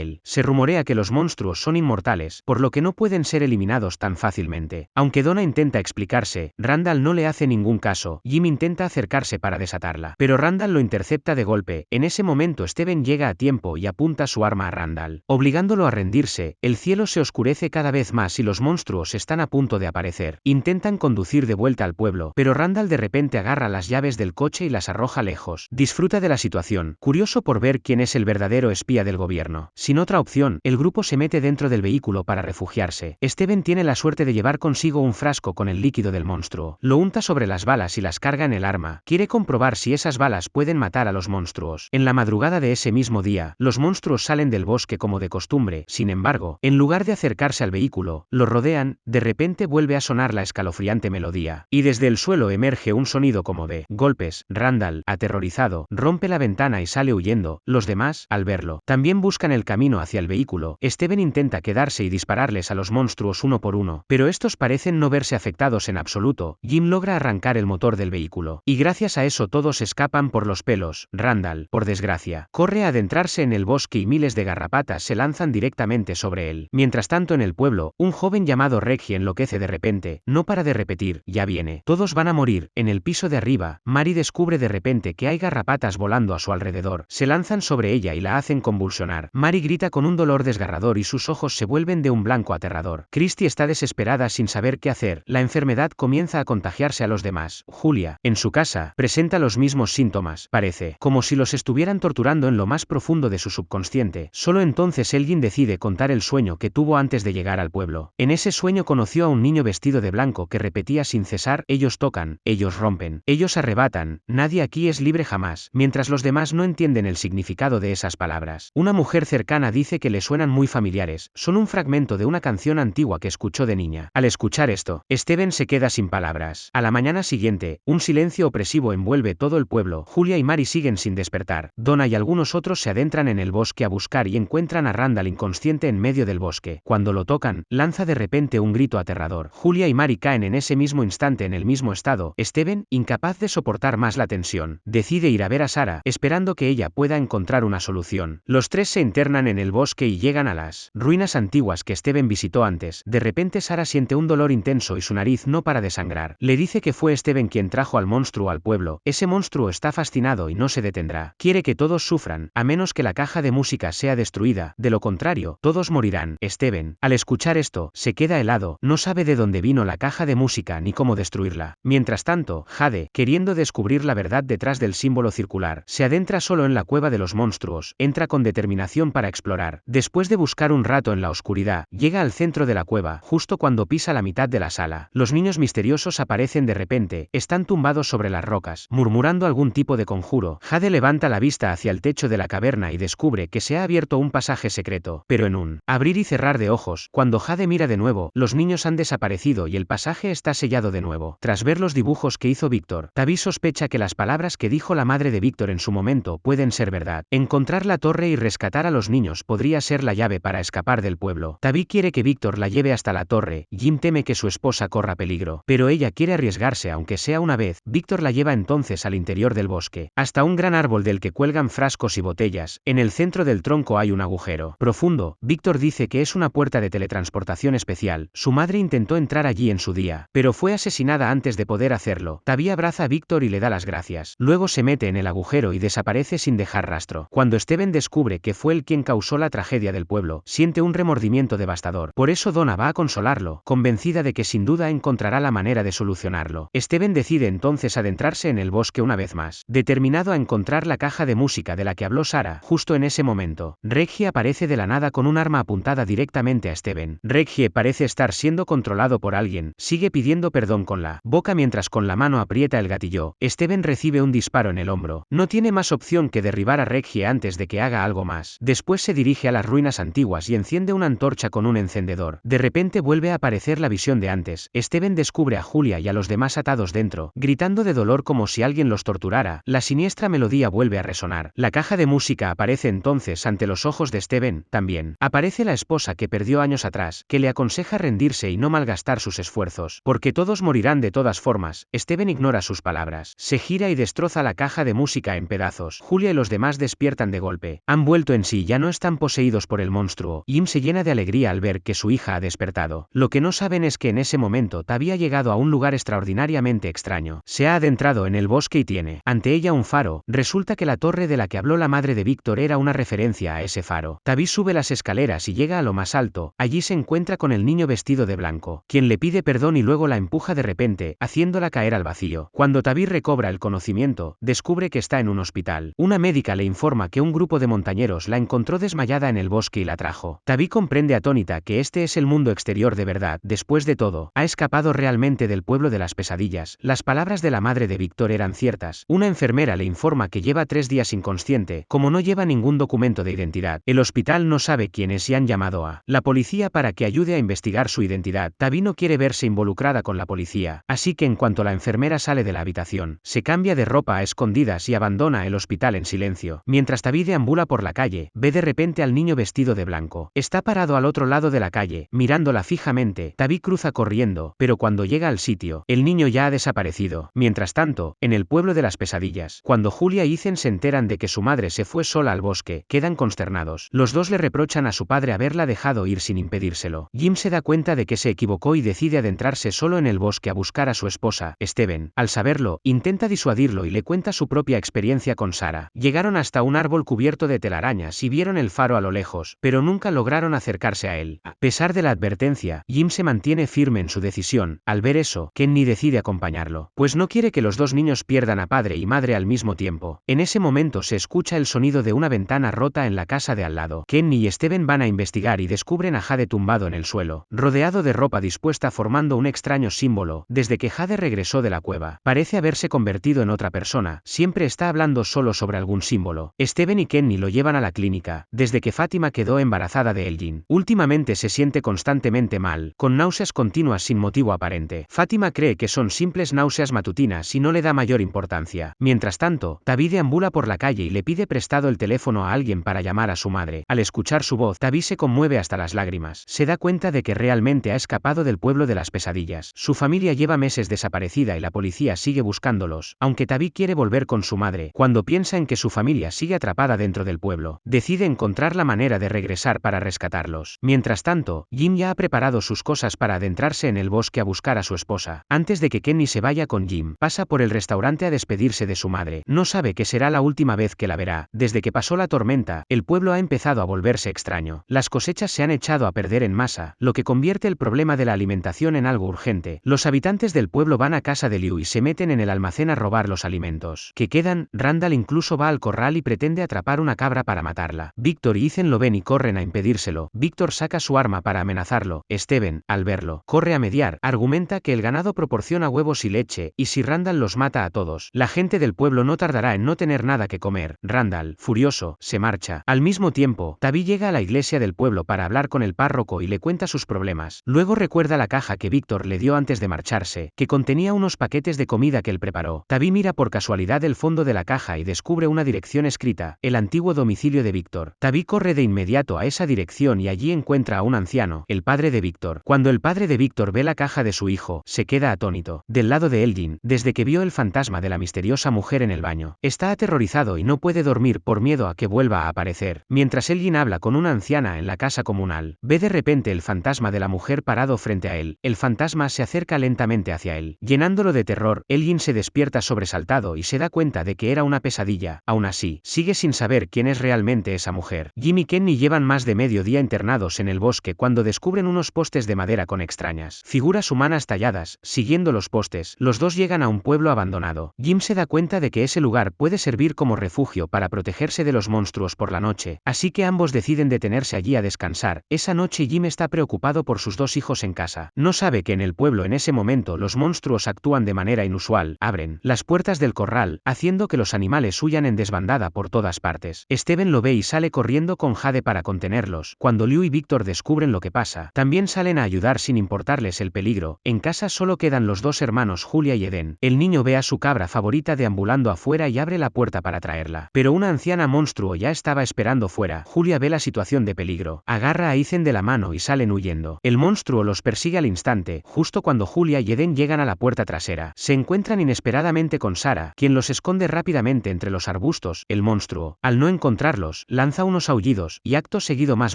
él. Se rumorea que los monstruos son inmortales, por lo que no pueden ser eliminados tan fácilmente. Aunque Donna intenta explicarse, Randall no le hace ningún caso. Jim intenta acercarse para desatarla, pero Randall lo intercepta de golpe. En ese momento Steven llega a tiempo y apunta su arma a Randall, obligándolo a rendirse. El cielo se oscurece cada vez más y los monstruos están a punto de aparecer. Intentan conducir de vuelta al pueblo, pero Randall de repente agarra las llaves del coche y las arroja lejos. Disfruta de la situación, curioso por ver quién es el verdadero espía del gobierno. Sin otra opción, el grupo se mete dentro del vehículo para refugiarse. Steven tiene la suerte de llevar consigo un frasco con el líquido del monstruo. Lo unta sobre las balas y las carga en el arma. Quiere comprobar si esas balas pueden matar a los monstruos. En la madrugada de ese mismo día, los monstruos salen del bosque como de costumbre. Sin embargo, en lugar de acercarse al vehículo, lo rodean. De repente vuelve a sonar la escalofriante melodía, y desde el suelo emerge un sonido como de golpes. Randall, aterrorizado, rompe la ventana y sale huyendo. Los demás, al verlo, también buscan el camino hacia el vehículo. Steven intenta quedarse y dispararles a los monstruos uno por uno, pero estos parecen no verse afectados en absoluto. Jim logra arrancar el motor del vehículo, y gracias a eso todos escapan por los pelos. Randall, por desgracia, corre a adentrarse en el bosque y miles de garrapatas se lanzan directamente sobre él. Mientras tanto en el pueblo, un joven llamado Reggie enloquece de repente. No para de repetir, ya viene, todos van a morir. En el piso de arriba, Mary descubre de repente que hay garrapatas volando a su alrededor. Se lanzan sobre ella y la hacen convulsionar. Mary grita con un dolor desgarrador y sus ojos se vuelven de un blanco aterrador. Christy está desesperada sin saber qué hacer. La enfermedad comienza a contagiarse a los demás. Julia, en su casa, presenta los mismos síntomas. Parece como si los estuvieran torturando en lo más profundo de su subconsciente. Solo entonces Elgin decide contar el sueño que tuvo antes de llegar al pueblo. En ese sueño conoció a un niño vestido de blanco que repetía sin cesar: ellos tocan, ellos rompen, ellos arrebatan, nadie aquí es libre jamás, mientras los demás no entienden el significado de esas palabras. Una mujer cercana dice que le suenan muy familiares, son un fragmento de una canción antigua que escuchó de niña. Al escuchar esto, Steven se queda sin palabras. A la mañana siguiente, un silencio opresivo envuelve todo el pueblo. Julia y Mary siguen sin despertar. Donna y algunos otros se adentran en el bosque a buscar y encuentran a Randall inconsciente en medio del bosque. Cuando lo tocan, lanza de repente un grito aterrador. Julia y Mary caen en ese mismo instante en el mismo estado. Steven, incapaz de soportar más la tensión, decide ir a ver a Sarah, esperando que ella pueda encontrar una solución. Los tres se internan en el bosque y llegan a las ruinas antiguas que Steven visitó antes. De repente Sarah siente un dolor intenso y su nariz no para de sangrar. Le dice que fue Steven quien trajo al monstruo al pueblo. Ese monstruo está fascinado y no se detendrá. Quiere que todos sufran, a menos que la caja de música sea destruida. De lo contrario, todos morirán. Steven, al escuchar esto, se queda helado. No sabe de dónde vino la caja de música ni cómo destruirla. Mientras tanto, Jade, queriendo descubrir la verdad detrás del símbolo circular, se adentra solo en la cueva de los monstruos. Entra con determinación para explorar. Después de buscar un rato en la oscuridad, llega al centro de la cueva, justo cuando pisa la mitad de la sala. Los niños misteriosos aparecen de repente, están tumbados sobre las rocas, murmurando algún tipo de conjuro. Jade levanta la vista hacia el techo de la caverna y descubre que se ha abierto un pasaje secreto, pero en un abrir y cerrar de ojos, cuando Jade mira de nuevo, los niños han desaparecido y el pasaje está sellado de nuevo. Tras ver los dibujos que hizo Víctor, Tabby sospecha que las palabras que dijo la madre de Víctor en su momento pueden ser verdad. Encontrar la torre y rescatar a los niños podría ser la llave para escapar del pueblo. Tabby quiere que Víctor la lleve hasta la torre. Jim teme que su esposa corra peligro, pero ella quiere arriesgarse aunque sea una vez. Víctor la lleva entonces al interior del bosque, hasta un gran árbol del que cuelgan frascos y botellas. En el centro del tronco hay un agujero profundo. Víctor dice que es una puerta de teletransportación especial. Su madre intentó entrar allí en su día, pero fue asesinada antes de poder hacerlo. Tabby abraza a Víctor y le da las gracias. Luego se mete en el agujero y desaparece sin dejar rastro. Cuando Steven descubre que fue él quien causó la tragedia del pueblo, siente un remordimiento devastador. Por eso Donna va a consolarlo, convencida de que sin duda encontrará la manera de solucionarlo. Steven decide entonces adentrarse en el bosque una vez más, determinado a encontrar la caja de música de la que habló Sarah. Justo en ese momento, Reggie aparece de la nada con un arma apuntada directamente a Steven. Reggie parece estar siendo controlado por alguien. Sigue pidiendo perdón con la boca mientras con la mano aprieta el gatillo. Steven recibe un disparo en el hombro. No tiene más opción que derribar a Reggie antes de que haga algo más. Después se dirige a las ruinas antiguas y enciende una antorcha con un encendedor. De repente vuelve a aparecer la visión de antes. Steven descubre a Julia y a los demás atados dentro, gritando de dolor como si alguien los torturara. La siniestra melodía vuelve a resonar. La caja de música aparece entonces ante los ojos de Steven. También aparece la esposa que perdió años atrás, que le aconseja rendirse y no malgastar sus esfuerzos, porque todos morirán de todas formas. Steven ignora sus palabras. Se gira y destroza la caja de música en pedazos. Julia y los demás despiertan de golpe. Han vuelto en sí y ya no están poseídos por el monstruo. Jim se llena de alegría al ver que su hija ha despertado. Lo que no saben es que en ese momento Tabby ha llegado a un lugar extraordinariamente extraño. Se ha adentrado en el bosque y tiene ante ella un faro. Resulta que la torre de la que habló la madre de Víctor era una referencia a ese faro. Tabby sube las escaleras y llega a lo más alto. Allí se encuentra con el niño vestido de blanco, quien le pide perdón y luego la empuja de repente, haciéndola caer al vacío. Cuando Tabby recobra el conocimiento, descubre que está en un hospital. Una médica le informa que un grupo de montañeros la encontró desmayada en el bosque y la trajo. Tabby comprende atónita que este es el mundo exterior de verdad. Después de todo, ha escapado realmente del pueblo de las pesadillas. Las palabras de la madre de Víctor eran ciertas. Una enfermera le informa que lleva 3 días inconsciente, como no lleva ningún documento de identidad. El hospital no sabe quién es y han llamado a la policía para que ayude a investigar su identidad. Tabby no quiere verse involucrada con la policía, así que en cuanto la enfermera sale de la habitación, se cambia de ropa a escondidas y abandona el hospital en silencio. Mientras Tabby deambula por la calle, ve de repente al niño vestido de blanco. Está parado al otro lado de la calle, mirándola fijamente. Tabby cruza corriendo, pero cuando llega al sitio, el niño ya ha desaparecido. Mientras tanto, en el pueblo de las pesadillas, cuando Julia y Ethan se enteran de que su madre se fue sola al bosque, quedan consternados. Los dos le reprochan a su padre haberla dejado ir sin impedírselo. Jim se da cuenta de que se equivocó y decide adentrarse solo en el bosque a buscar a su esposa, Steven. Al saberlo, intenta disuadirlo y le cuenta su propia experiencia con Sarah. Llegaron hasta un árbol cubierto de telarañas y vieron el faro a lo lejos, pero nunca lograron acercarse a él. A pesar de la advertencia, Jim se mantiene firme en su decisión. Al ver eso, Kenny decide acompañarlo, pues no quiere que los dos niños pierdan a padre y madre al mismo tiempo. En ese momento se escucha el sonido de una ventana rota en la casa de al lado. Kenny y Steven van a investigar y descubren a Jade tumbado en el suelo, rodeado de ropa dispuesta formando un extraño símbolo. Desde que Jade regresó de la cueva, parece haberse convertido en otra persona. Siempre está hablando solo sobre algún símbolo. Steven y Kenny lo llevan a la clínica, desde que Fátima quedó embarazada de Elgin. Últimamente se siente constantemente mal, con náuseas continuas sin motivo aparente. Fátima cree que son simples náuseas matutinas y no le da mayor importancia. Mientras tanto, Tabby deambula por la calle y le pide prestado el teléfono a alguien para llamar a su madre. Al escuchar su voz, Tabby se conmueve hasta las lágrimas. Se da cuenta de que realmente ha escapado del pueblo de las pesadillas. Su familia lleva meses desaparecida y la policía sigue buscándolos, aunque Tabby quiere volver con su madre. Cuando piensa en que su familia sigue atrapada dentro del pueblo, decide encontrar la manera de regresar para rescatarlos. Mientras tanto, Jim ya ha preparado sus cosas para adentrarse en el bosque a buscar a su esposa. Antes de que Kenny se vaya con Jim, pasa por el restaurante a despedirse de su madre. No sabe que será la última vez que la verá. Desde que pasó la tormenta, el pueblo ha empezado a volverse extraño. Las cosechas se han echado a perder en masa, lo que convierte el problema de la alimentación en algo urgente. Los habitantes del pueblo van a casa de Liu y se meten en el almacén a robar los alimentos que quedan. Randall incluso va al corral y pretende atrapar una cabra para matarla. Víctor y Ethan lo ven y corren a impedírselo. Víctor saca su arma para amenazarlo. Steven, al verlo, corre a mediar. Argumenta que el ganado proporciona huevos y leche, y si Randall los mata a todos, la gente del pueblo no tardará en no tener nada que comer. Randall, furioso, se marcha. Al mismo tiempo, Tabby llega a la iglesia del pueblo para hablar con el párroco y le cuenta sus problemas. Luego recuerda la caja que Víctor le dio antes de marcharse, que contenía unos paquetes de comida que él preparó. Tabby mira por casualidad el fondo de la caja y descubre una dirección escrita, el antiguo domicilio de Víctor. Tabby corre de inmediato a esa dirección y allí encuentra a un anciano, el padre de Víctor. Cuando el padre de Víctor ve la caja de su hijo, se queda atónito. Del lado de Elgin, desde que vio el fantasma de la misteriosa mujer en el baño, está aterrorizado y no puede dormir por miedo a que vuelva a aparecer. Mientras Elgin habla con una anciana en la casa comunal, ve de repente el fantasma de la mujer parado frente a él. El fantasma se acerca lentamente hacia él, llenándolo de terror. Elgin se despierta sobresaltado y se da cuenta de que era una pesadilla. Aún así, sigue sin saber quién es realmente esa mujer. Jim y Kenny llevan más de medio día internados en el bosque cuando descubren unos postes de madera con extrañas figuras humanas talladas. Siguiendo los postes, los dos llegan a un pueblo abandonado. Jim se da cuenta de que ese lugar puede servir como refugio para protegerse de los monstruos por la noche, así que ambos deciden detenerse allí a descansar. Esa noche Jim está preocupado por sus dos hijos en casa. No sabe que en el pueblo en ese momento los monstruos actúan de manera inusual. Abren las puertas del corral, haciendo que los animales huyan en desbandada por todas partes. Steven lo ve y sale corriendo con Jade para contenerlos. Cuando Liu y Víctor descubren lo que pasa, también salen a ayudar sin importarles el peligro. En casa solo quedan los dos hermanos Julia y Eden. El niño ve a su cabra favorita deambulando afuera y abre la puerta para traerla. Pero una anciana monstruo ya estaba esperando fuera. Julia ve la situación de peligro, agarra a Ethan de la mano y salen huyendo. El monstruo los persigue al instante. Justo cuando Julia y Eden llegan a la puerta trasera, se encuentran inesperadamente con Sarah, quien los esconde rápidamente entre los arbustos. El monstruo, al no encontrarlos, lanza unos aullidos, y acto seguido más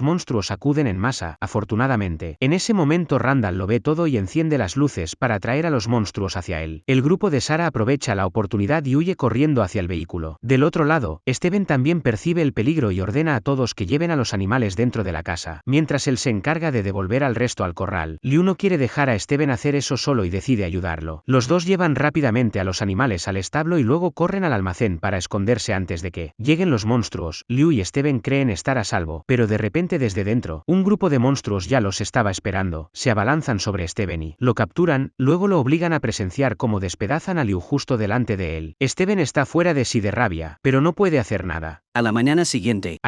monstruos acuden en masa. Afortunadamente, en ese momento Randall lo ve todo y enciende las luces para atraer a los monstruos hacia él. El grupo de Sarah aprovecha la oportunidad y huye corriendo hacia el vehículo. Del otro lado, Steven también percibe el peligro y ordena a todos que lleven a los animales dentro de la casa, mientras él se encarga de devolver al resto al corral. Liu no quiere dejar a Steven hacer eso solo y decide ayudarlo. Los dos llevan rápidamente a los animales al establo y luego corren al almacén para esconderse antes de que lleguen los monstruos. Liu y Steven creen estar a salvo, pero de repente desde dentro, un grupo de monstruos ya los estaba esperando. Se abalanzan sobre Steven y lo capturan, luego lo obligan a presenciar cómo despedazan a Liu justo delante de él. Steven está fuera de sí de rabia, pero no puede hacer nada. A la mañana siguiente,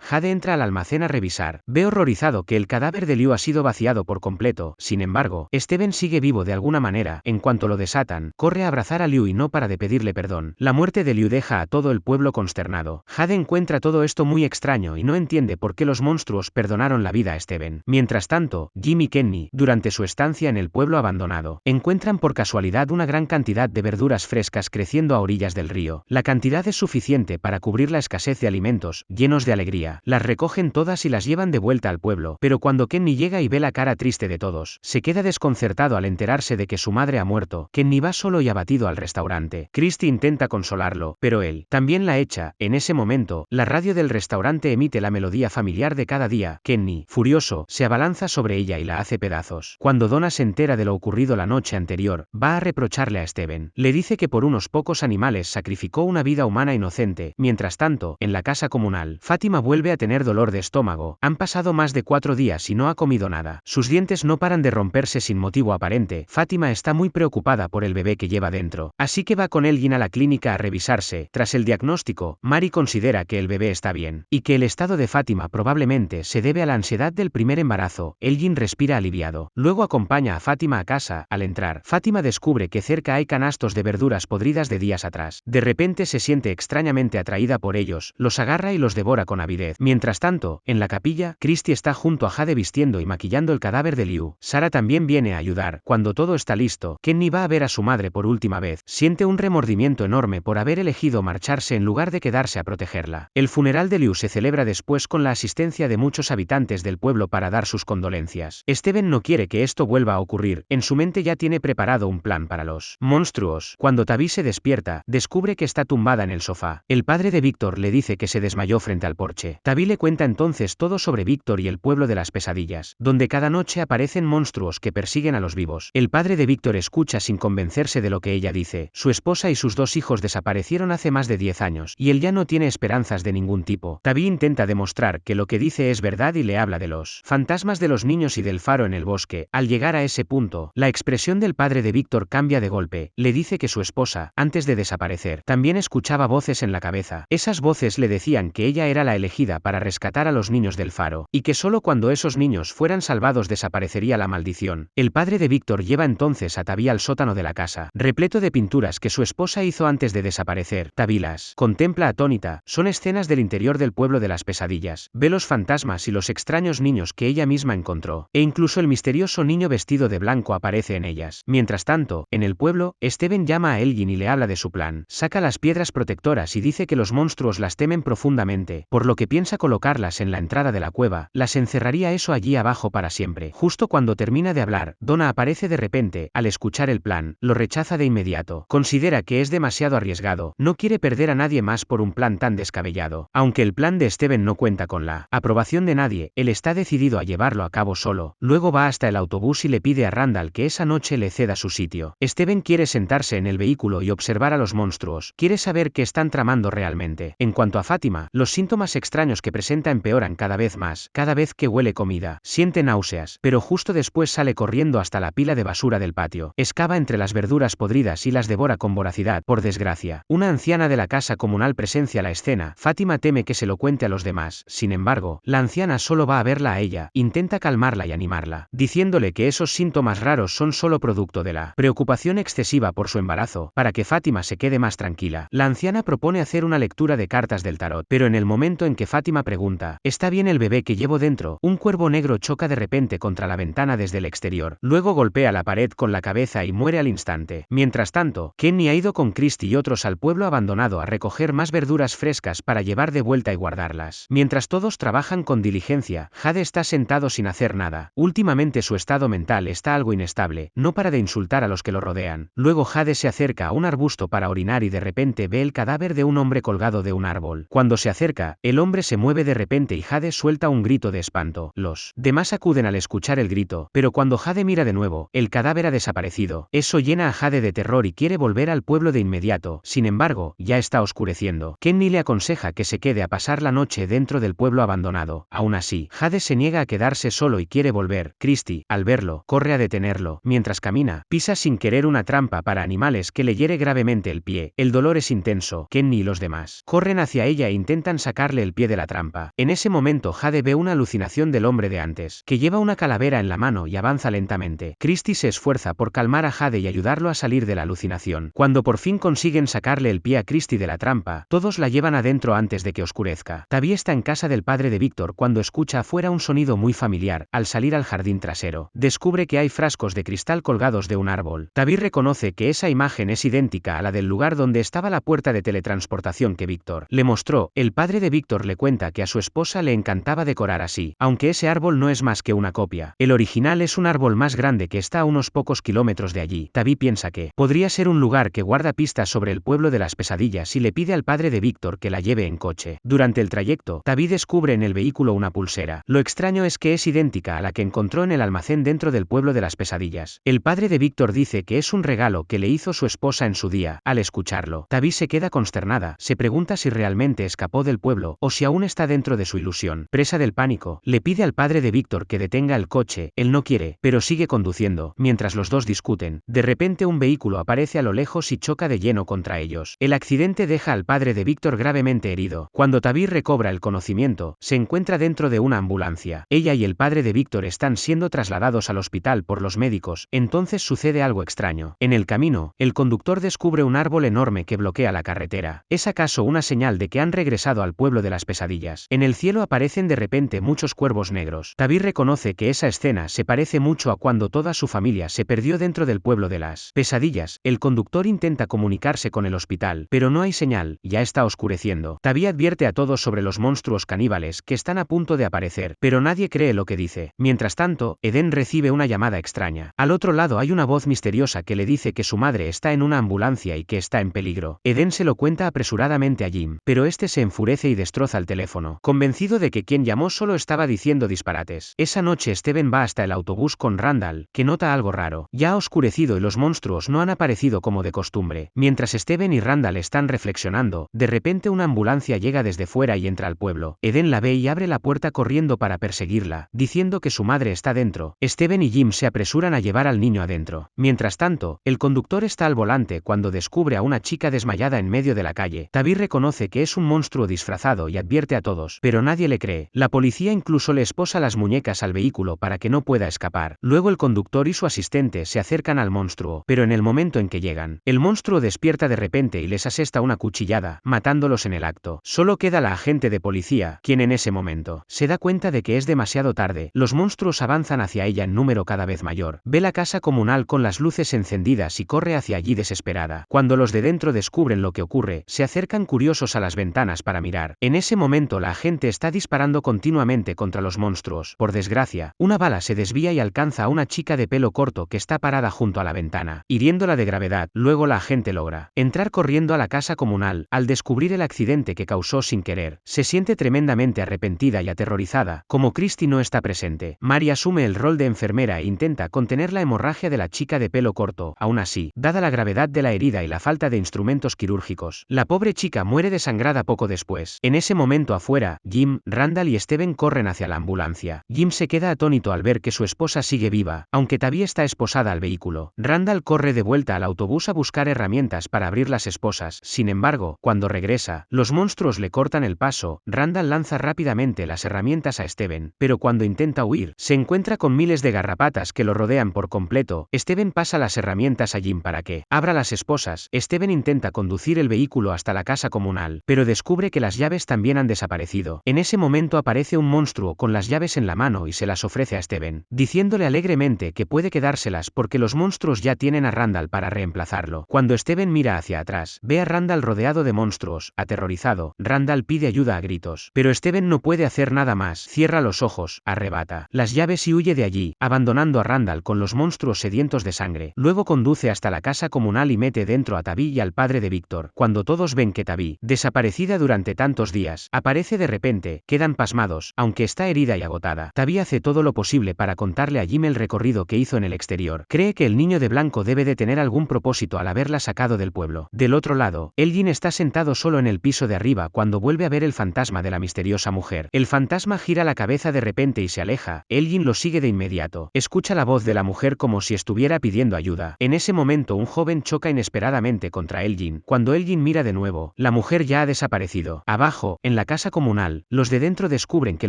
Jade entra al almacén a revisar. Ve horrorizado que el cadáver de Liu ha sido vaciado por completo. Sin embargo, Steven sigue vivo de alguna manera. En cuanto lo desatan, corre a abrazar a Liu y no para de pedirle perdón. La muerte de Liu deja a todo el pueblo consternado. Jade encuentra todo esto muy extraño y no entiende por qué los monstruos perdonaron la vida a Steven. Mientras tanto, Jim y Kenny, durante su estancia en el pueblo abandonado, encuentran por casualidad una gran cantidad de verduras frescas creciendo a orillas del río. La cantidad es suficiente para cubrir la escasez de alimentos. Llenos de alegría, las recogen todas y las llevan de vuelta al pueblo, pero cuando Kenny llega y ve la cara triste de todos, se queda desconcertado al enterarse de que su madre ha muerto. Kenny va solo y abatido al restaurante. Christy intenta consolarlo, pero él también la echa. En ese momento, la radio del restaurante emite la melodía familiar de cada día. Kenny, furioso, se abalanza sobre ella y la hace pedazos. Cuando Donna se entera de lo ocurrido la noche anterior, va a reprocharle a Steven. Le dice que por unos pocos animales sacrificó una vida humana inocente. Mientras tanto, en la casa comunal, Fátima vuelve a tener dolor de estómago. Han pasado más de 4 días y no ha comido nada. Sus dientes no paran de romperse sin motivo aparente. Fátima está muy preocupada por el bebé que lleva dentro, así que va con Elgin a la clínica a revisarse. Tras el diagnóstico, Mary considera que el bebé está bien, y que el estado de Fátima probablemente se debe a la ansiedad del primer embarazo. Elgin respira aliviado. Luego acompaña a Fátima a casa. Al entrar, Fátima descubre que cerca hay canastos de verduras podridas de días atrás. De repente se siente extrañamente atraída por ellos, los agarra y los devora con avidez. Mientras tanto, en la capilla, Christy está junto a Jade vistiendo y maquillando el cadáver de Liu. Sarah también viene a ayudar. Cuando todo está listo, Kenny va a ver a su madre por última vez. Siente un remordimiento enorme por haber elegido marcharse en lugar de quedarse a protegerla. El funeral de Liu se celebra después con la asistencia de muchos habitantes del pueblo para dar sus condolencias. Steven no quiere que esto vuelva a ocurrir. En su mente ya tiene preparado un plan para los monstruos. Cuando Tabby se despierta, descubre que está tumbada en el sofá. El padre de Víctor le dice que se desmayó frente al porche. Tabby le cuenta entonces todo sobre Víctor y el pueblo de las pesadillas, donde cada noche aparecen monstruos que persiguen a los vivos. El padre de Víctor escucha sin convencerse de lo que ella dice. Su esposa y sus 2 hijos desaparecieron hace más de 10 años, y él ya no tiene esperanzas de ningún tipo. Tabby intenta demostrar que lo que dice es verdad y le habla de los fantasmas de los niños y del faro en el bosque. Al llegar a ese punto, la expresión del padre de Víctor cambia de golpe. Le dice que su esposa, antes de desaparecer, también escuchaba voces en la cabeza. Esas voces le decían que ella era la elegida para rescatar a los niños del faro, y que solo cuando esos niños fueran salvados desaparecería la maldición. El padre de Víctor lleva entonces a Tabby al sótano de la casa, repleto de pinturas que su esposa hizo antes de desaparecer. Tabby las contempla atónita. Son escenas del interior del pueblo de las pesadillas. Ve los fantasmas y los extraños niños que ella misma encontró, e incluso el misterioso niño vestido de blanco aparece en ellas. Mientras tanto, en el pueblo, Steven llama a Elgin y le habla de su plan. Saca las piedras protectoras y dice que los monstruos las temen profundamente, por lo que piensa colocarlas en la entrada de la cueva. Las encerraría eso allí abajo para siempre. Justo cuando termina de hablar, Donna aparece de repente. Al escuchar el plan, lo rechaza de inmediato. Considera que es demasiado arriesgado. No quiere perder a nadie más por un plan tan descabellado. Aunque el plan de Steven no cuenta con la aprobación de nadie, él está decidido a llevarlo a cabo solo. Luego va hasta el autobús y le pide a Randall que esa noche le ceda su sitio. Steven quiere sentarse en el vehículo y observar a los monstruos. Quiere saber qué están tramando realmente. En cuanto a Fátima, los síntomas extraños que presenta empeoran cada vez más. Cada vez que huele comida, siente náuseas, pero justo después sale corriendo hasta la pila de basura del patio. Excava entre las verduras podridas y las devora con voracidad. Por desgracia, una anciana de la casa comunal presencia la escena. Fátima teme que se lo cuente a los demás. Sin embargo, la anciana solo va a verla a ella. Intenta calmarla y animarla, diciéndole que esos síntomas raros son solo producto de la preocupación excesiva por su embarazo. Para que Fátima se quede más tranquila, la anciana propone hacer una lectura lectura de cartas del tarot. Pero en el momento en que Fátima pregunta, ¿está bien el bebé que llevo dentro?, un cuervo negro choca de repente contra la ventana desde el exterior. Luego golpea la pared con la cabeza y muere al instante. Mientras tanto, Kenny ha ido con Christy y otros al pueblo abandonado a recoger más verduras frescas para llevar de vuelta y guardarlas. Mientras todos trabajan con diligencia, Jade está sentado sin hacer nada. Últimamente su estado mental está algo inestable, no para de insultar a los que lo rodean. Luego Jade se acerca a un arbusto para orinar y de repente ve el cadáver de un hombre colgado de un árbol. Cuando se acerca, el hombre se mueve de repente y Jade suelta un grito de espanto. Los demás acuden al escuchar el grito, pero cuando Jade mira de nuevo, el cadáver ha desaparecido. Eso llena a Jade de terror y quiere volver al pueblo de inmediato. Sin embargo, ya está oscureciendo. Kenny le aconseja que se quede a pasar la noche dentro del pueblo abandonado. Aún así, Jade se niega a quedarse solo y quiere volver. Christy, al verlo, corre a detenerlo. Mientras camina, pisa sin querer una trampa para animales que le hiere gravemente el pie. El dolor es intenso. Kenny y los demás corren hacia ella e intentan sacarle el pie de la trampa. En ese momento Jade ve una alucinación del hombre de antes, que lleva una calavera en la mano y avanza lentamente. Christy se esfuerza por calmar a Jade y ayudarlo a salir de la alucinación. Cuando por fin consiguen sacarle el pie a Christy de la trampa, todos la llevan adentro antes de que oscurezca. Tabby está en casa del padre de Víctor cuando escucha afuera un sonido muy familiar. Al salir al jardín trasero, descubre que hay frascos de cristal colgados de un árbol. Tabby reconoce que esa imagen es idéntica a la del lugar donde estaba la puerta de teletransportación que Víctor le mostró. El padre de Víctor le cuenta que a su esposa le encantaba decorar así, aunque ese árbol no es más que una copia. El original es un árbol más grande que está a unos pocos kilómetros de allí. Tabby piensa que podría ser un lugar que guarda pistas sobre el pueblo de las pesadillas y le pide al padre de Víctor que la lleve en coche. Durante el trayecto, Tabby descubre en el vehículo una pulsera. Lo extraño es que es idéntica a la que encontró en el almacén dentro del pueblo de las pesadillas. El padre de Víctor dice que es un regalo que le hizo su esposa en su día. Al escucharlo, Tabby se queda consternada. Se pregunta si realmente escapó del pueblo o si aún está dentro de su ilusión. Presa del pánico, le pide al padre de Víctor que detenga el coche. Él no quiere, pero sigue conduciendo. Mientras los dos discuten, de repente un vehículo aparece a lo lejos y choca de lleno contra ellos. El accidente deja al padre de Víctor gravemente herido. Cuando Tabby recobra el conocimiento, se encuentra dentro de una ambulancia. Ella y el padre de Víctor están siendo trasladados al hospital por los médicos. Entonces sucede algo extraño. En el camino, el conductor descubre un árbol enorme que bloquea la carretera. ¿Es acaso una señal de que han regresado al pueblo de las pesadillas? En el cielo aparecen de repente muchos cuervos negros. Tabby reconoce que esa escena se parece mucho a cuando toda su familia se perdió dentro del pueblo de las pesadillas. El conductor intenta comunicarse con el hospital, pero no hay señal. Ya está oscureciendo. Tabby advierte a todos sobre los monstruos caníbales que están a punto de aparecer, pero nadie cree lo que dice. Mientras tanto, Eden recibe una llamada extraña. Al otro lado hay una voz misteriosa que le dice que su madre está en una ambulancia y que está en peligro. Eden se lo cuenta apresuradamente a Jim, pero este se enfurece y destroza el teléfono, convencido de que quien llamó solo estaba diciendo disparates. Esa noche Steven va hasta el autobús con Randall, que nota algo raro. Ya ha oscurecido y los monstruos no han aparecido como de costumbre. Mientras Steven y Randall están reflexionando, de repente una ambulancia llega desde fuera y entra al pueblo. Eden la ve y abre la puerta corriendo para perseguirla, diciendo que su madre está dentro. Steven y Jim se apresuran a llevar al niño adentro. Mientras tanto, el conductor está al volante cuando descubre a una chica desmayada en medio de la calle. Tabby reconoce que es un monstruo disfrazado y advierte a todos, pero nadie le cree. La policía incluso le esposa las muñecas al vehículo para que no pueda escapar. Luego el conductor y su asistente se acercan al monstruo, pero en el momento en que llegan, el monstruo despierta de repente y les asesta una cuchillada, matándolos en el acto. Solo queda la agente de policía, quien en ese momento se da cuenta de que es demasiado tarde. Los monstruos avanzan hacia ella en número cada vez mayor. Ve la casa comunal con las luces encendidas y corre hacia allí desesperada. Cuando los de dentro descubren lo que ocurre, se acercan curiosos a las ventanas para mirar. En ese momento la agente está disparando continuamente contra los monstruos. Por desgracia, una bala se desvía y alcanza a una chica de pelo corto que está parada junto a la ventana, hiriéndola de gravedad. Luego la agente logra entrar corriendo a la casa comunal. Al descubrir el accidente que causó sin querer, se siente tremendamente arrepentida y aterrorizada. Como Christy no está presente, Mary asume el rol de enfermera e intenta contener la hemorragia de la chica de pelo corto. Aún así, dada la gravedad de la herida y la falta de instrumentos quirúrgicos, la pobre chica muere desangrada poco después. En ese momento afuera, Jim, Randall y Steven corren hacia la ambulancia. Jim se queda atónito al ver que su esposa sigue viva, aunque Tabby está esposada al vehículo. Randall corre de vuelta al autobús a buscar herramientas para abrir las esposas. Sin embargo, cuando regresa, los monstruos le cortan el paso. Randall lanza rápidamente las herramientas a Steven, pero cuando intenta huir, se encuentra con miles de garrapatas que lo rodean por completo. Steven pasa las herramientas a Jim para que abra las esposas. Steven intenta conducir el vehículo hasta la casa casa comunal, pero descubre que las llaves también han desaparecido. En ese momento aparece un monstruo con las llaves en la mano y se las ofrece a Steven, diciéndole alegremente que puede quedárselas porque los monstruos ya tienen a Randall para reemplazarlo. Cuando Steven mira hacia atrás, ve a Randall rodeado de monstruos. Aterrorizado, Randall pide ayuda a gritos, pero Steven no puede hacer nada más. Cierra los ojos, arrebata las llaves y huye de allí, abandonando a Randall con los monstruos sedientos de sangre. Luego conduce hasta la casa comunal y mete dentro a Tabby y al padre de Víctor. Cuando todos ven que Tabby, desaparecida durante tantos días, aparece de repente, quedan pasmados, aunque está herida y agotada. Tabby hace todo lo posible para contarle a Jim el recorrido que hizo en el exterior. Cree que el niño de blanco debe de tener algún propósito al haberla sacado del pueblo. Del otro lado, Elgin está sentado solo en el piso de arriba cuando vuelve a ver el fantasma de la misteriosa mujer. El fantasma gira la cabeza de repente y se aleja. Elgin lo sigue de inmediato. Escucha la voz de la mujer como si estuviera pidiendo ayuda. En ese momento un joven choca inesperadamente contra Elgin. Cuando Elgin mira de nuevo, la mujer ya ha desaparecido. Abajo, en la casa comunal, los de dentro descubren que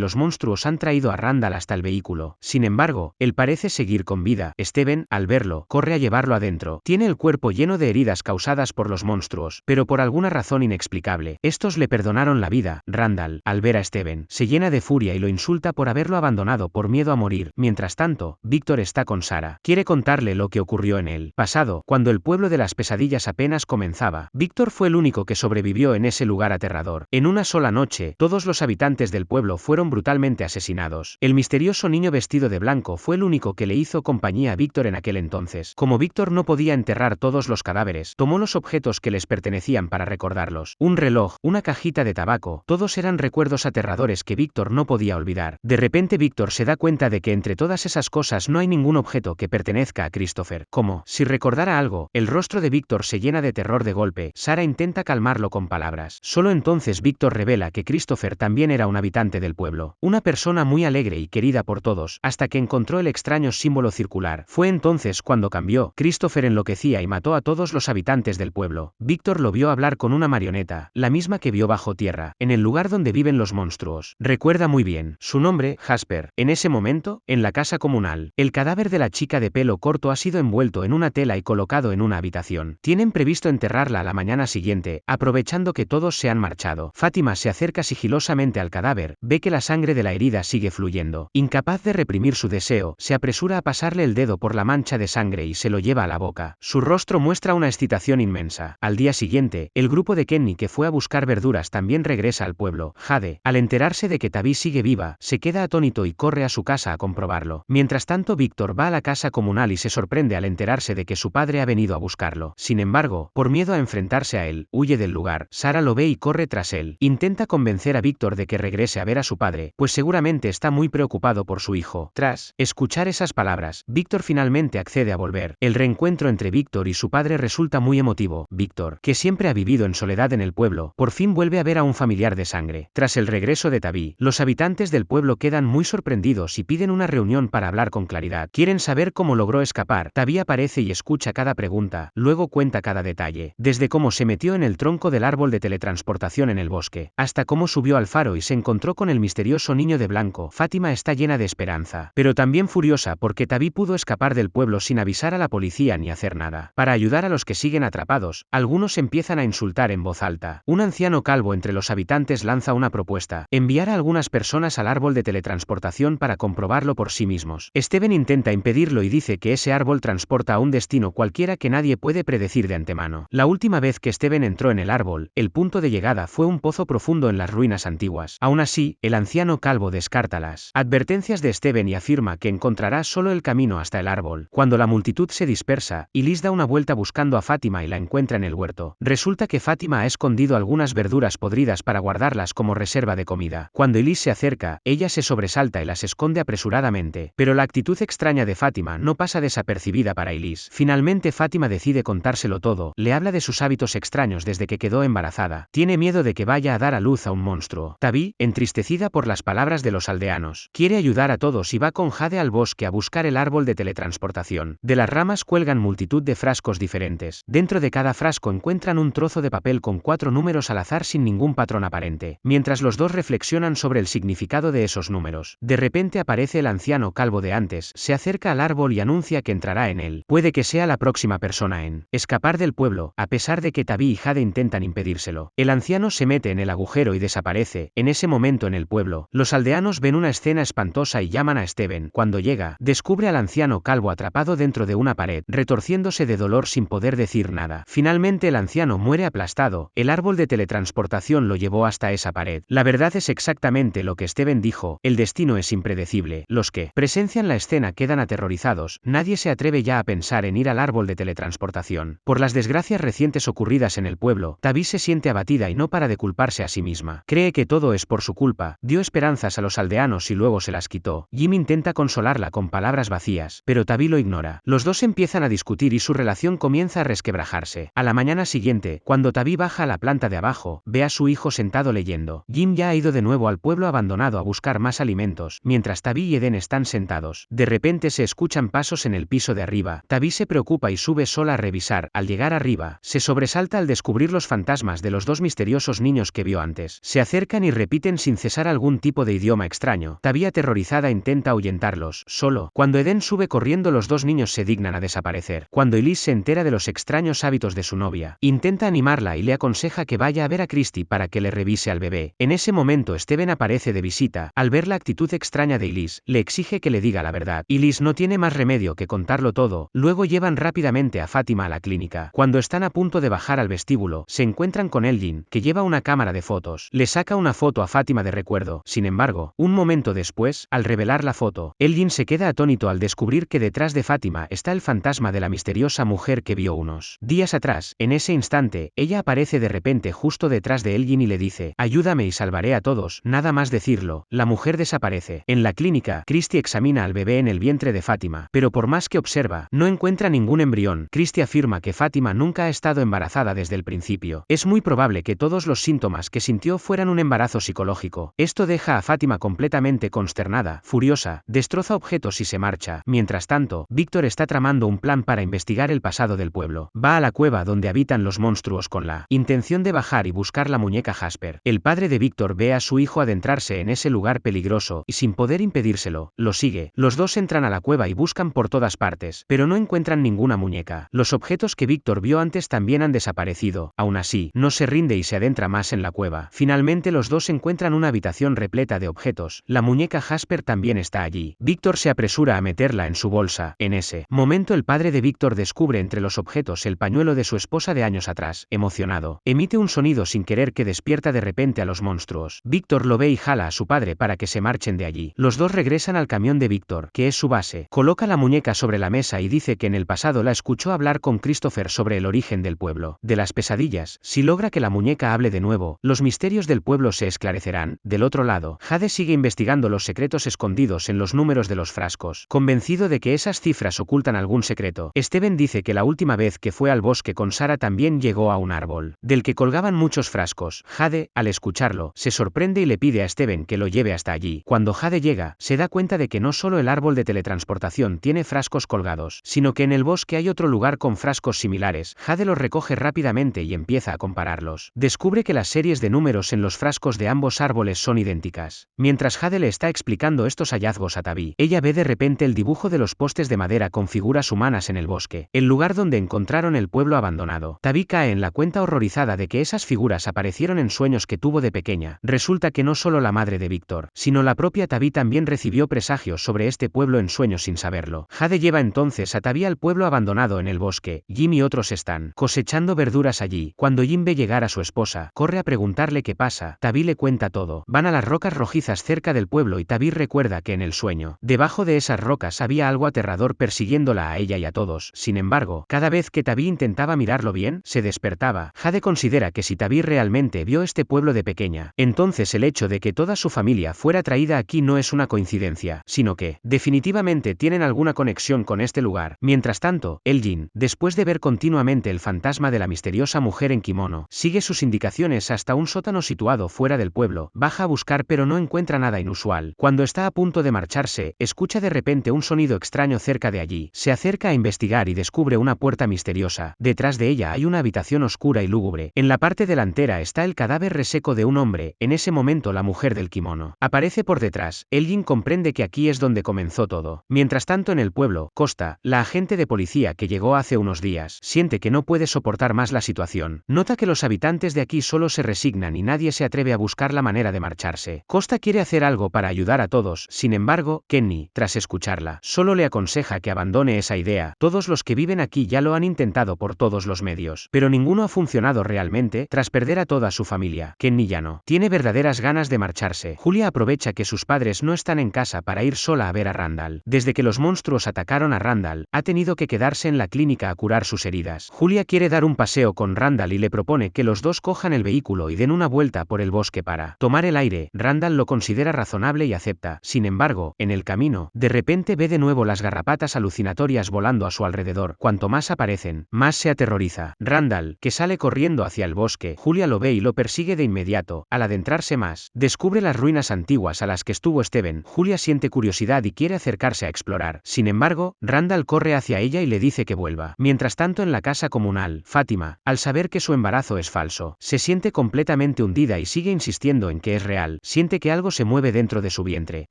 los monstruos han traído a Randall hasta el vehículo. Sin embargo, él parece seguir con vida. Steven, al verlo, corre a llevarlo adentro. Tiene el cuerpo lleno de heridas causadas por los monstruos, pero por alguna razón inexplicable, estos le perdonaron la vida. Randall, al ver a Steven, se llena de furia y lo insulta por haberlo abandonado por miedo a morir. Mientras tanto, Víctor está con Sarah. Quiere contarle lo que ocurrió en el pasado, cuando el pueblo de las pesadillas apenas comenzaba. Víctor fue el único que sobrevivió en ese lugar aterrador. En una sola noche, todos los habitantes del pueblo fueron brutalmente asesinados. El misterioso niño vestido de blanco fue el único que le hizo compañía a Víctor en aquel entonces. Como Víctor no podía enterrar todos los cadáveres, tomó los objetos que les pertenecían para recordarlos. Un reloj, una cajita de tabaco, todos eran recuerdos aterradores que Víctor no podía olvidar. De repente Víctor se da cuenta de que entre todas esas cosas no hay ningún objeto que pertenezca a Christopher. Como si recordara algo, el rostro de Víctor se llena de terror de golpe. Sarah intenta calmarlo con palabras. Solo entonces Víctor revela que Christopher también era un habitante del pueblo, una persona muy alegre y querida por todos, hasta que encontró el extraño símbolo circular. Fue entonces cuando cambió. Christopher enloquecía y mató a todos los habitantes del pueblo. Víctor lo vio hablar con una marioneta, la misma que vio bajo tierra, en el lugar donde viven los monstruos. Recuerda muy bien su nombre, Jasper. En ese momento, en la casa comunal, el cadáver de la chica de pelo corto ha sido envuelto en una tela y colocado en una habitación. Tienen previsto enterrarla a la mañana siguiente, aprovechando que todos se han marchado. Fátima se acerca sigilosamente al cadáver, ve que la sangre de la herida sigue fluyendo. Incapaz de reprimir su deseo, se apresura a pasarle el dedo por la mancha de sangre y se lo lleva a la boca. Su rostro muestra una excitación inmensa. Al día siguiente, el grupo de Kenny que fue a buscar verduras también regresa al pueblo. Jade, al enterarse de que Tabby sigue viva, se queda atónito y corre a su casa a comprobarlo. Mientras tanto, Víctor va a la casa comunal y se sorprende al enterarse de que su padre ha venido a buscarlo. Sin embargo, por miedo a enfrentarse a él, huye del lugar. Sarah lo ve y corre tras él. Intenta convencer a Víctor de que regrese a ver a su padre, pues seguramente está muy preocupado por su hijo. Tras escuchar esas palabras, Víctor finalmente accede a volver. El reencuentro entre Víctor y su padre resulta muy emotivo. Víctor, que siempre ha vivido en soledad en el pueblo, por fin vuelve a ver a un familiar de sangre. Tras el regreso de Tabby, los habitantes del pueblo quedan muy sorprendidos y piden una reunión para hablar con claridad. Quieren saber cómo logró escapar. Tabby aparece y escucha cada pregunta, luego cuenta cada detalle, desde cómo se metió en el tronco del árbol de teletransportación en el bosque, hasta cómo subió al faro y se encontró con el misterioso niño de blanco. Fátima está llena de esperanza, pero también furiosa porque Tabby pudo escapar del pueblo sin avisar a la policía ni hacer nada. Para ayudar a los que siguen atrapados, algunos empiezan a insultar en voz alta. Un anciano calvo entre los habitantes lanza una propuesta: enviar a algunas personas al árbol de teletransportación para comprobarlo por sí mismos. Steven intenta impedirlo y dice que ese árbol transporta a un destino cualquiera que nadie puede predecir de antemano. La última vez que Steven entró en el árbol, el punto de llegada fue un pozo profundo en las ruinas antiguas. Aún así, el anciano calvo descarta las advertencias de Steven y afirma que encontrará solo el camino hasta el árbol. Cuando la multitud se dispersa, Elise da una vuelta buscando a Fátima y la encuentra en el huerto. Resulta que Fátima ha escondido algunas verduras podridas para guardarlas como reserva de comida. Cuando Elise se acerca, ella se sobresalta y las esconde apresuradamente, pero la actitud extraña de Fátima no pasa desapercibida para Elise. Finalmente Fátima decide contárselo todo, le habla de sus hábitos extraños desde que quedó embarazada. Tiene miedo de que vaya a dar a luz a un monstruo. Tabby, entristecida por las palabras de los aldeanos, quiere ayudar a todos y va con Jade al bosque a buscar el árbol de teletransportación. De las ramas cuelgan multitud de frascos diferentes. Dentro de cada frasco encuentran un trozo de papel con 4 números al azar sin ningún patrón aparente. Mientras los dos reflexionan sobre el significado de esos números, de repente aparece el anciano calvo de antes, se acerca al árbol y anuncia que entrará en él. Puede que sea la próxima persona en escapar del pueblo. A pesar de que Tabby y Jade intentan impedírselo. El anciano se mete en el agujero y desaparece. En ese momento en el pueblo, los aldeanos ven una escena espantosa y llaman a Steven. Cuando llega, descubre al anciano calvo atrapado dentro de una pared, retorciéndose de dolor sin poder decir nada. Finalmente el anciano muere aplastado. El árbol de teletransportación lo llevó hasta esa pared. La verdad es exactamente lo que Steven dijo, el destino es impredecible. Los que presencian la escena quedan aterrorizados. Nadie se atreve ya a pensar en ir al árbol de teletransportación. Por las desgracias recientes ocurridas en el pueblo, Tabby se siente abatida y no para de culparse a sí misma. Cree que todo es por su culpa, dio esperanzas a los aldeanos y luego se las quitó. Jim intenta consolarla con palabras vacías, pero Tabby lo ignora. Los dos empiezan a discutir y su relación comienza a resquebrajarse. A la mañana siguiente, cuando Tabby baja a la planta de abajo, ve a su hijo sentado leyendo. Jim ya ha ido de nuevo al pueblo abandonado a buscar más alimentos, mientras Tabby y Eden están sentados. De repente se escuchan pasos en el piso de arriba. Tabby se preocupa y sube sola a revisar. Al llegar arriba, se sobresalta al descubrir los fantasmas de los dos misteriosos niños que vio antes. Se acercan y repiten sin cesar algún tipo de idioma extraño. Tabby aterrorizada intenta ahuyentarlos. Solo, cuando Eden sube corriendo los dos niños se dignan a desaparecer. Cuando Elise se entera de los extraños hábitos de su novia, intenta animarla y le aconseja que vaya a ver a Christy para que le revise al bebé. En ese momento Steven aparece de visita. Al ver la actitud extraña de Elise, le exige que le diga la verdad. Elise no tiene más remedio que contarlo todo. Luego llevan rápidamente a Fátima a la clínica. Cuando están a punto de bajar al vestíbulo, se encuentran con Elgin, que lleva una cámara de fotos. Le saca una foto a Fátima de recuerdo. Sin embargo, un momento después, al revelar la foto, Elgin se queda atónito al descubrir que detrás de Fátima está el fantasma de la misteriosa mujer que vio unos días atrás. En ese instante, ella aparece de repente justo detrás de Elgin y le dice: ayúdame y salvaré a todos. Nada más decirlo, la mujer desaparece. En la clínica, Christy examina al bebé en el vientre de Fátima, pero por más que observa, no encuentra ningún embrión. Christy afirma que Fátima nunca ha estado embarazada desde el principio. Es muy probable que todos los síntomas que sintió fueran un embarazo psicológico. Esto deja a Fátima completamente consternada, furiosa, destroza objetos y se marcha. Mientras tanto, Víctor está tramando un plan para investigar el pasado del pueblo. Va a la cueva donde habitan los monstruos con la intención de bajar y buscar la muñeca Jasper. El padre de Víctor ve a su hijo adentrarse en ese lugar peligroso y sin poder impedírselo, lo sigue. Los dos entran a la cueva y buscan por todas partes, pero no encuentran ninguna muñeca. Los objetos que Víctor vio antes también han desaparecido. Aún así, no se rinde y se adentra más en la cueva. Finalmente los dos encuentran una habitación repleta de objetos. La muñeca Jasper también está allí. Víctor se apresura a meterla en su bolsa. En ese momento el padre de Víctor descubre entre los objetos el pañuelo de su esposa de años atrás. Emocionado, emite un sonido sin querer que despierta de repente a los monstruos. Víctor lo ve y jala a su padre para que se marchen de allí. Los dos regresan al camión de Víctor, que es su base. Coloca la muñeca sobre la mesa y dice que en el pasado la escuchó hablar con Christopher sobre el origen del pueblo, de las pesadillas. Si logra que la muñeca hable de nuevo, los misterios del pueblo se esclarecerán. Del otro lado, Jade sigue investigando los secretos escondidos en los números de los frascos. Convencido de que esas cifras ocultan algún secreto, Steven dice que la última vez que fue al bosque con Sara también llegó a un árbol, del que colgaban muchos frascos. Jade, al escucharlo, se sorprende y le pide a Steven que lo lleve hasta allí. Cuando Jade llega, se da cuenta de que no solo el árbol de teletransportación tiene frascos colgados, sino que en el bosque hay otro lugar con frascos similares. Jade los recoge rápidamente y empieza a compararlos. Descubre que las series de números en los frascos de ambos árboles son idénticas. Mientras Jade le está explicando estos hallazgos a Tabby, ella ve de repente el dibujo de los postes de madera con figuras humanas en el bosque, el lugar donde encontraron el pueblo abandonado. Tabby cae en la cuenta horrorizada de que esas figuras aparecieron en sueños que tuvo de pequeña. Resulta que no solo la madre de Víctor, sino la propia Tabby también recibió presagios sobre este pueblo en sueños sin saberlo. Jade lleva entonces a Tabby al pueblo abandonado en el bosque. Jim y otros están cosechando verduras allí. Cuando Jim ve llegar a su esposa, corre a preguntarle qué pasa. Tabby le cuenta todo. Van a las rocas rojizas cerca del pueblo y Tabby recuerda que en el sueño, debajo de esas rocas había algo aterrador persiguiéndola a ella y a todos. Sin embargo, cada vez que Tabby intentaba mirarlo bien, se despertaba. Jade considera que si Tabby realmente vio este pueblo de pequeña, entonces el hecho de que toda su familia fuera traída aquí no es una coincidencia, sino que, definitivamente tienen alguna conexión con este lugar. Mientras tanto, Elgin, después de ver continuamente el fantasma de la misteriosa mujer en kimono, sigue sus indicaciones hasta un sótano situado fuera del pueblo. Baja a buscar pero no encuentra nada inusual. Cuando está a punto de marcharse, escucha de repente un sonido extraño cerca de allí. Se acerca a investigar y descubre una puerta misteriosa. Detrás de ella hay una habitación oscura y lúgubre. En la parte delantera está el cadáver reseco de un hombre. En ese momento la mujer del kimono aparece por detrás. Elgin comprende que aquí es donde comenzó todo. Mientras tanto en el pueblo, Costa, la agente de policía que llegó hace unos días, siente que no puede soportar más la situación. Nota que los habitantes de aquí solo se resignan y nadie se atreve a buscar la manera de marcharse. Costa quiere hacer algo para ayudar a todos, sin embargo, Kenny, tras escucharla, solo le aconseja que abandone esa idea. Todos los que viven aquí ya lo han intentado por todos los medios, pero ninguno ha funcionado realmente. Tras perder a toda su familia, Kenny ya no tiene verdaderas ganas de marcharse. Julia aprovecha que sus padres no están en casa para ir sola a ver a Randall. Desde que los monstruos atacaron a Randall, ha tenido que quedarse en la clínica a curar sus heridas. Julia quiere dar un paseo con Randall y le propone que los dos cojan el vehículo y den una vuelta por el bosque para tomar el aire. Randall lo considera razonable y acepta. Sin embargo, en el camino, de repente ve de nuevo las garrapatas alucinatorias volando a su alrededor. Cuanto más aparecen, más se aterroriza. Randall, que sale corriendo hacia el bosque, Julia lo ve y lo persigue de inmediato. Al adentrarse más, descubre las ruinas antiguas a las que estuvo Steven. Julia siente curiosidad y quiere acercarse a explorar. Sin embargo, Randall corre hacia ella y le dice que vuelva. Mientras tanto, en la casa comunal, Fátima, al saber que su embarazo es falso, se siente completamente hundida y sigue insistiendo en que es real. Siente que algo se mueve dentro de su vientre.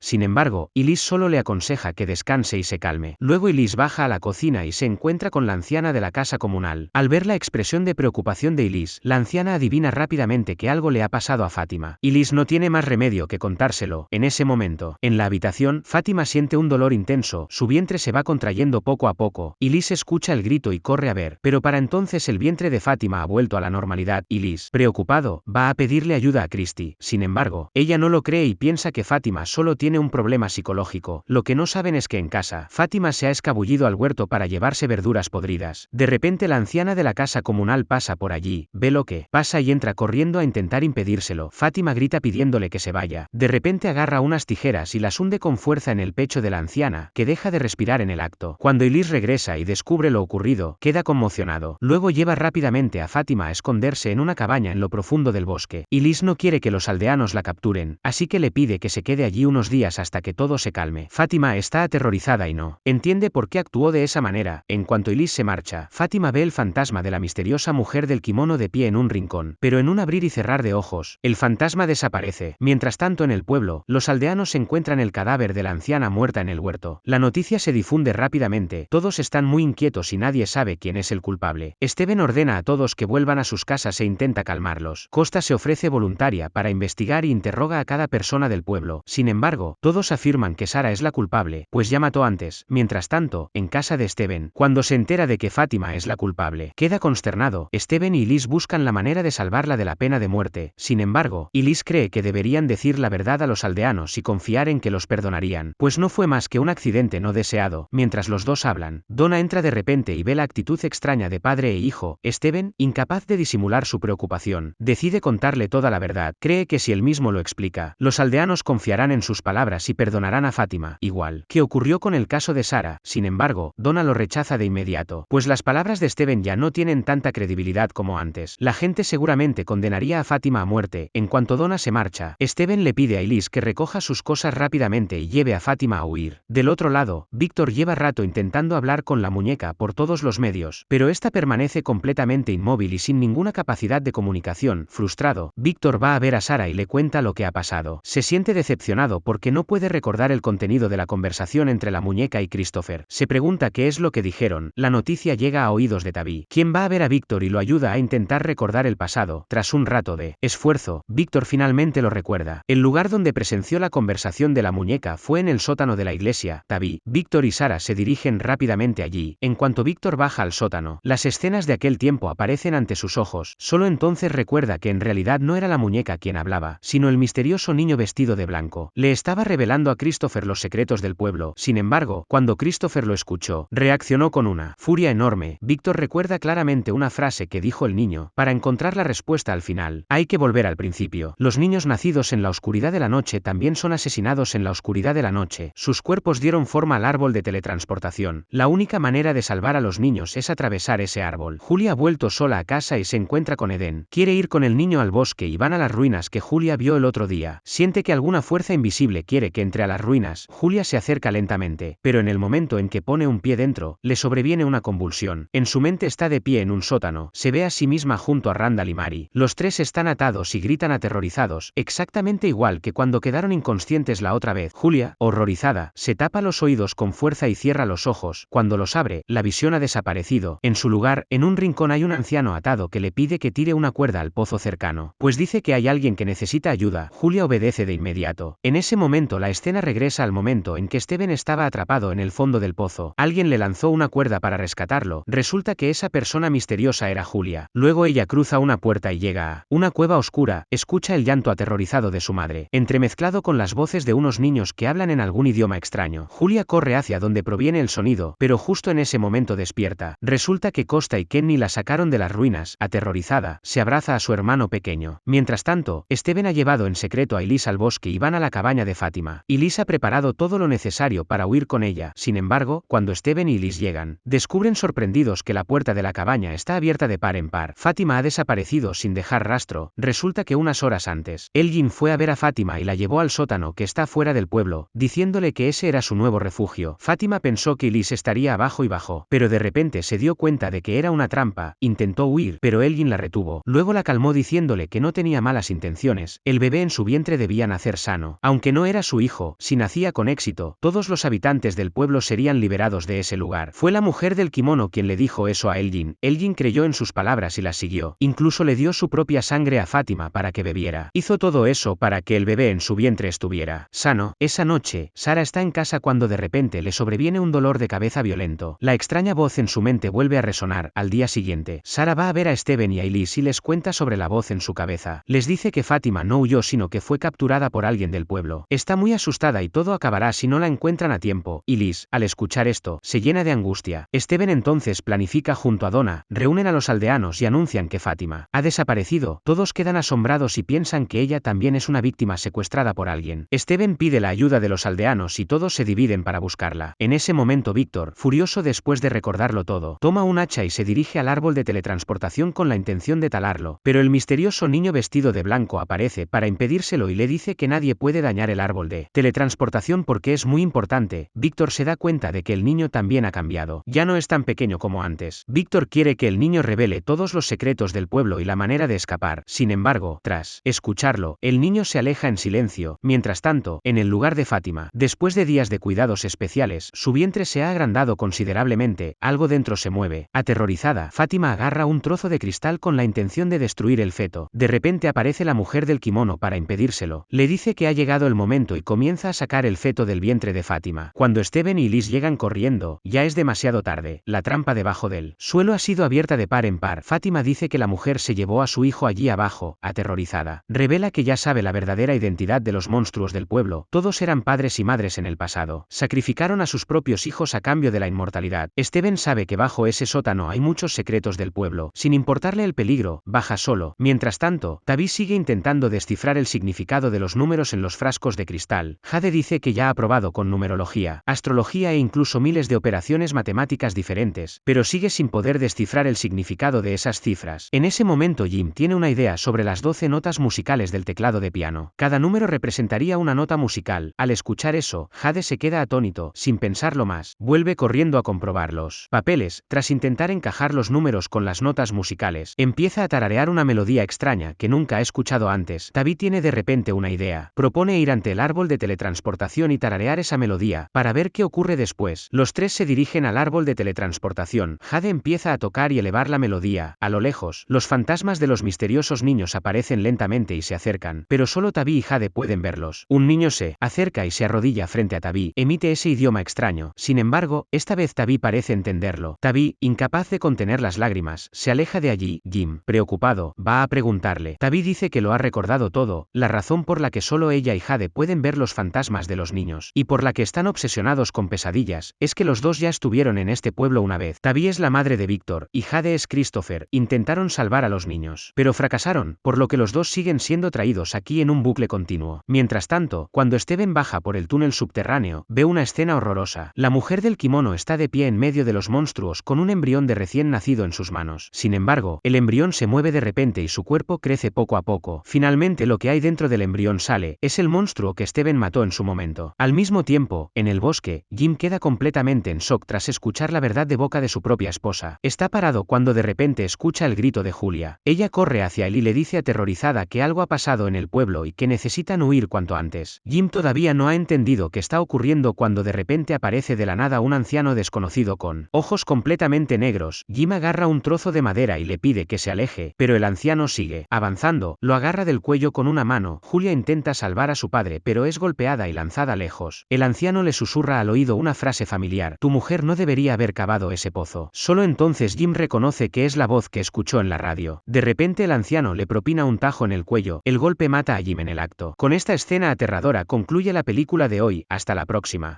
Sin embargo, Elise solo le aconseja que descanse y se calme. Luego Elise baja a la cocina y se encuentra con la anciana de la casa comunal. Al ver la expresión de preocupación de Elise, la anciana adivina rápidamente que algo le ha pasado a Fátima. Elise no tiene más remedio que contárselo. En ese momento, en la habitación, Fátima siente un dolor intenso, su vientre se va contrayendo poco a poco. Elise escucha el grito y corre a ver, pero para entonces el vientre de Fátima ha vuelto a la normalidad. Elise, preocupado, va a pedirle ayuda a Christy. Sin embargo, ella no lo cree y piensa que Fátima solo tiene un problema psicológico. Lo que no saben es que en casa, Fátima se ha escabullido al huerto para llevarse verduras podridas. De repente la anciana de la casa comunal pasa por allí, ve lo que pasa y entra corriendo a intentar impedírselo. Fátima grita pidiéndole que se vaya. De repente agarra unas tijeras y las hunde con fuerza en el pecho de la anciana, que deja de respirar en el acto. Cuando Elise regresa y descubre lo ocurrido, queda conmocionado. Luego lleva rápidamente a Fátima a esconderse en una cabaña en lo profundo del bosque. Elise no quiere que los aldeanos la capturen, así que le pide que se quede allí unos días hasta que todo se calme. Fátima está aterrorizada y no entiende por qué actuó de esa manera. En cuanto Elise se marcha, Fátima ve el fantasma de la misteriosa mujer del kimono de pie en un rincón, pero en un abrir y cerrar de ojos, el fantasma desaparece. Mientras tanto, en el pueblo, los aldeanos encuentran el cadáver de la anciana muerta en el huerto. La noticia se difunde rápidamente, todos están muy inquietos y nadie sabe quién es el culpable. Steven ordena a todos que vuelvan a sus casas e intenta calmarlos. Costa se ofrece voluntaria para investigar e interroga a cada persona del pueblo. Sin embargo, todos afirman que Sara es la culpable, pues ya mató antes. Mientras tanto, en casa de Steven, cuando se entera de que Fátima es la culpable, queda consternado. Steven y Elise buscan la manera de salvarla de la pena de muerte. Sin embargo, Elise cree que deberían decir la verdad a los aldeanos y confiar en que los perdonarían, pues no fue más que un accidente no deseado. Mientras los dos hablan, Donna entra de repente y ve la actitud extraña de padre e hijo. Steven, incapaz de disimular su preocupación, decide contarle toda la verdad. Cree que si él mismo lo explica, los aldeanos confiarán en sus palabras y perdonarán a Fátima, igual que ocurrió con el caso de Sara. Sin embargo, Donna lo rechaza de inmediato, pues las palabras de Steven ya no tienen tanta credibilidad como antes. La gente seguramente condenaría a Fátima a muerte. En cuanto Donna se marcha, Steven le pide a Elise que recoja sus cosas rápidamente y lleve a Fátima a huir. Del otro lado, Víctor lleva rato intentando hablar con la muñeca por todos los medios, pero esta permanece completamente inmóvil y sin ninguna capacidad de comunicación. Frustrado, Víctor va a ver a Sara y le cuenta lo que ha pasado. Se siente decepcionado porque no puede recordar el contenido de la conversación entre la muñeca y Christopher. Se pregunta qué es lo que dijeron. La noticia llega a oídos de Tabby, quien va a ver a Víctor y lo ayuda a intentar recordar el pasado. Tras un rato de esfuerzo, Víctor finalmente lo recuerda. El lugar donde presenció la conversación de la muñeca fue en el sótano de la iglesia. Tabby, Víctor y Sara se dirigen rápidamente allí. En cuanto Víctor baja al sótano, las escenas de aquel tiempo aparecen ante sus ojos. Solo entonces recuerda que en realidad no era la muñeca quien hablaba, sino el misterioso niño vestido de blanco. Le estaba revelando a Christopher los secretos del pueblo. Sin embargo, cuando Christopher lo escuchó, reaccionó con una furia enorme. Víctor recuerda claramente una frase que dijo el niño: para encontrar la respuesta al final, hay que volver al principio. Los niños nacidos en la oscuridad de la noche también son asesinados en la oscuridad de la noche. Sus cuerpos dieron forma al árbol de teletransportación. La única manera de salvar a los niños es atravesar ese árbol. Julia ha vuelto sola a casa y se encuentra con Eden. Quiere ir con el niño al bosque y van a las ruinas que Julia vio el otro día. Siente que alguna fuerza invisible quiere que entre a las ruinas. Julia se acerca lentamente, pero en el momento en que pone un pie dentro, le sobreviene una convulsión. En su mente está de pie en un sótano. Se ve a sí misma junto a Randall y Mary. Los tres están atados y gritan aterrorizados, exactamente igual que cuando quedaron inconscientes la otra vez. Julia, horrorizada, se tapa los oídos con fuerza y cierra los ojos. Cuando los abre, la visión ha desaparecido. En su lugar, en un rincón hay un anciano atado asustado que le pide que tire una cuerda al pozo cercano, pues dice que hay alguien que necesita ayuda. Julia obedece de inmediato. En ese momento la escena regresa al momento en que Steven estaba atrapado en el fondo del pozo. Alguien le lanzó una cuerda para rescatarlo. Resulta que esa persona misteriosa era Julia. Luego ella cruza una puerta y llega a una cueva oscura. Escucha el llanto aterrorizado de su madre, entremezclado con las voces de unos niños que hablan en algún idioma extraño. Julia corre hacia donde proviene el sonido, pero justo en ese momento despierta. Resulta que Costa y Kenny la sacaron de las ruinas. Aterrorizada, se abraza a su hermano pequeño. Mientras tanto, Steven ha llevado en secreto a Elise al bosque y van a la cabaña de Fátima. Elise ha preparado todo lo necesario para huir con ella. Sin embargo, cuando Steven y Elise llegan, descubren sorprendidos que la puerta de la cabaña está abierta de par en par. Fátima ha desaparecido sin dejar rastro. Resulta que unas horas antes, Elgin fue a ver a Fátima y la llevó al sótano que está fuera del pueblo, diciéndole que ese era su nuevo refugio. Fátima pensó que Elise estaría abajo y bajó, pero de repente se dio cuenta de que era una trampa. Intentó huir, pero Elgin la retuvo. Luego la calmó diciéndole que no tenía malas intenciones. El bebé en su vientre debía nacer sano. Aunque no era su hijo, si nacía con éxito, todos los habitantes del pueblo serían liberados de ese lugar. Fue la mujer del kimono quien le dijo eso a Elgin. Elgin creyó en sus palabras y las siguió. Incluso le dio su propia sangre a Fátima para que bebiera. Hizo todo eso para que el bebé en su vientre estuviera sano. Esa noche, Sara está en casa cuando de repente le sobreviene un dolor de cabeza violento. La extraña voz en su mente vuelve a resonar. Al día siguiente, Sara va a ver a Steven y a Elise y les cuenta sobre la voz en su cabeza. Les dice que Fátima no huyó sino que fue capturada por alguien del pueblo. Está muy asustada y todo acabará si no la encuentran a tiempo. Elise, al escuchar esto, se llena de angustia. Steven entonces planifica junto a Donna, reúnen a los aldeanos y anuncian que Fátima ha desaparecido. Todos quedan asombrados y piensan que ella también es una víctima secuestrada por alguien. Steven pide la ayuda de los aldeanos y todos se dividen para buscarla. En ese momento Víctor, furioso después de recordarlo todo, toma un hacha y se dirige al árbol de teletransportación con la intención de talarlo, pero el misterioso niño vestido de blanco aparece para impedírselo y le dice que nadie puede dañar el árbol de teletransportación porque es muy importante. Víctor se da cuenta de que el niño también ha cambiado. Ya no es tan pequeño como antes. Víctor quiere que el niño revele todos los secretos del pueblo y la manera de escapar. Sin embargo, tras escucharlo, el niño se aleja en silencio. Mientras tanto, en el lugar de Fátima, después de días de cuidados especiales, su vientre se ha agrandado considerablemente. Algo dentro se mueve. Aterrorizada, Fátima agarra un trozo de cristal con la intención de destruir el feto. De repente aparece la mujer del kimono para impedírselo. Le dice que ha llegado el momento y comienza a sacar el feto del vientre de Fátima. Cuando Steven y Elise llegan corriendo, ya es demasiado tarde. La trampa debajo del suelo ha sido abierta de par en par. Fátima dice que la mujer se llevó a su hijo allí abajo. Aterrorizada, revela que ya sabe la verdadera identidad de los monstruos del pueblo. Todos eran padres y madres en el pasado. Sacrificaron a sus propios hijos a cambio de la inmortalidad. Steven sabe que bajo ese sótano hay muchos secretos del pueblo. Sin importarle el peligro, baja solo. Mientras tanto, Tavi sigue intentando descifrar el significado de los números en los frascos de cristal. Jade dice que ya ha probado con numerología, astrología e incluso miles de operaciones matemáticas diferentes, pero sigue sin poder descifrar el significado de esas cifras. En ese momento Jim tiene una idea sobre las 12 notas musicales del teclado de piano. Cada número representaría una nota musical. Al escuchar eso, Jade se queda atónito. Sin pensarlo más, vuelve corriendo a comprobar los papeles. Tras intentar encajar los números con las notas musicales, empieza a tararear una melodía extraña que nunca ha escuchado antes. Tavi tiene de repente una idea. Propone ir ante el árbol de teletransportación y tararear esa melodía, para ver qué ocurre después. Los tres se dirigen al árbol de teletransportación. Jade empieza a tocar y elevar la melodía. A lo lejos, los fantasmas de los misteriosos niños aparecen lentamente y se acercan, pero solo Tavi y Jade pueden verlos. Un niño se acerca y se arrodilla frente a Tavi. Emite ese idioma extraño. Sin embargo, esta vez Tavi parece entenderlo. Tavi, incapaz de contener las lágrimas, se aleja de allí. Jim, preocupado, va a preguntarle. Tavi dice que lo ha recordado todo, la razón por la que solo ella y Jade pueden ver los fantasmas de los niños, y por la que están obsesionados con pesadillas, es que los dos ya estuvieron en este pueblo una vez. Tavi es la madre de Víctor, y Jade es Christopher. Intentaron salvar a los niños, pero fracasaron, por lo que los dos siguen siendo traídos aquí en un bucle continuo. Mientras tanto, cuando Steven baja por el túnel subterráneo, ve una escena horrorosa. La mujer del kimono está de pie en medio de los monstruos con un embrión de recién nacido en sus manos. Sin embargo, el embrión se mueve de repente y su cuerpo crece poco a poco. Finalmente lo que hay dentro del embrión sale. Es el monstruo que Steven mató en su momento. Al mismo tiempo, en el bosque, Jim queda completamente en shock tras escuchar la verdad de boca de su propia esposa. Está parado cuando de repente escucha el grito de Julia. Ella corre hacia él y le dice aterrorizada que algo ha pasado en el pueblo y que necesitan huir cuanto antes. Jim todavía no ha entendido qué está ocurriendo cuando de repente aparece de la nada un anciano desconocido con ojos completamente negros. Jim agarra un trozo de madera madera y le pide que se aleje, pero el anciano sigue avanzando, lo agarra del cuello con una mano. Julia intenta salvar a su padre, pero es golpeada y lanzada lejos. El anciano le susurra al oído una frase familiar: tu mujer no debería haber cavado ese pozo. Solo entonces Jim reconoce que es la voz que escuchó en la radio. De repente el anciano le propina un tajo en el cuello, el golpe mata a Jim en el acto. Con esta escena aterradora concluye la película de hoy, hasta la próxima.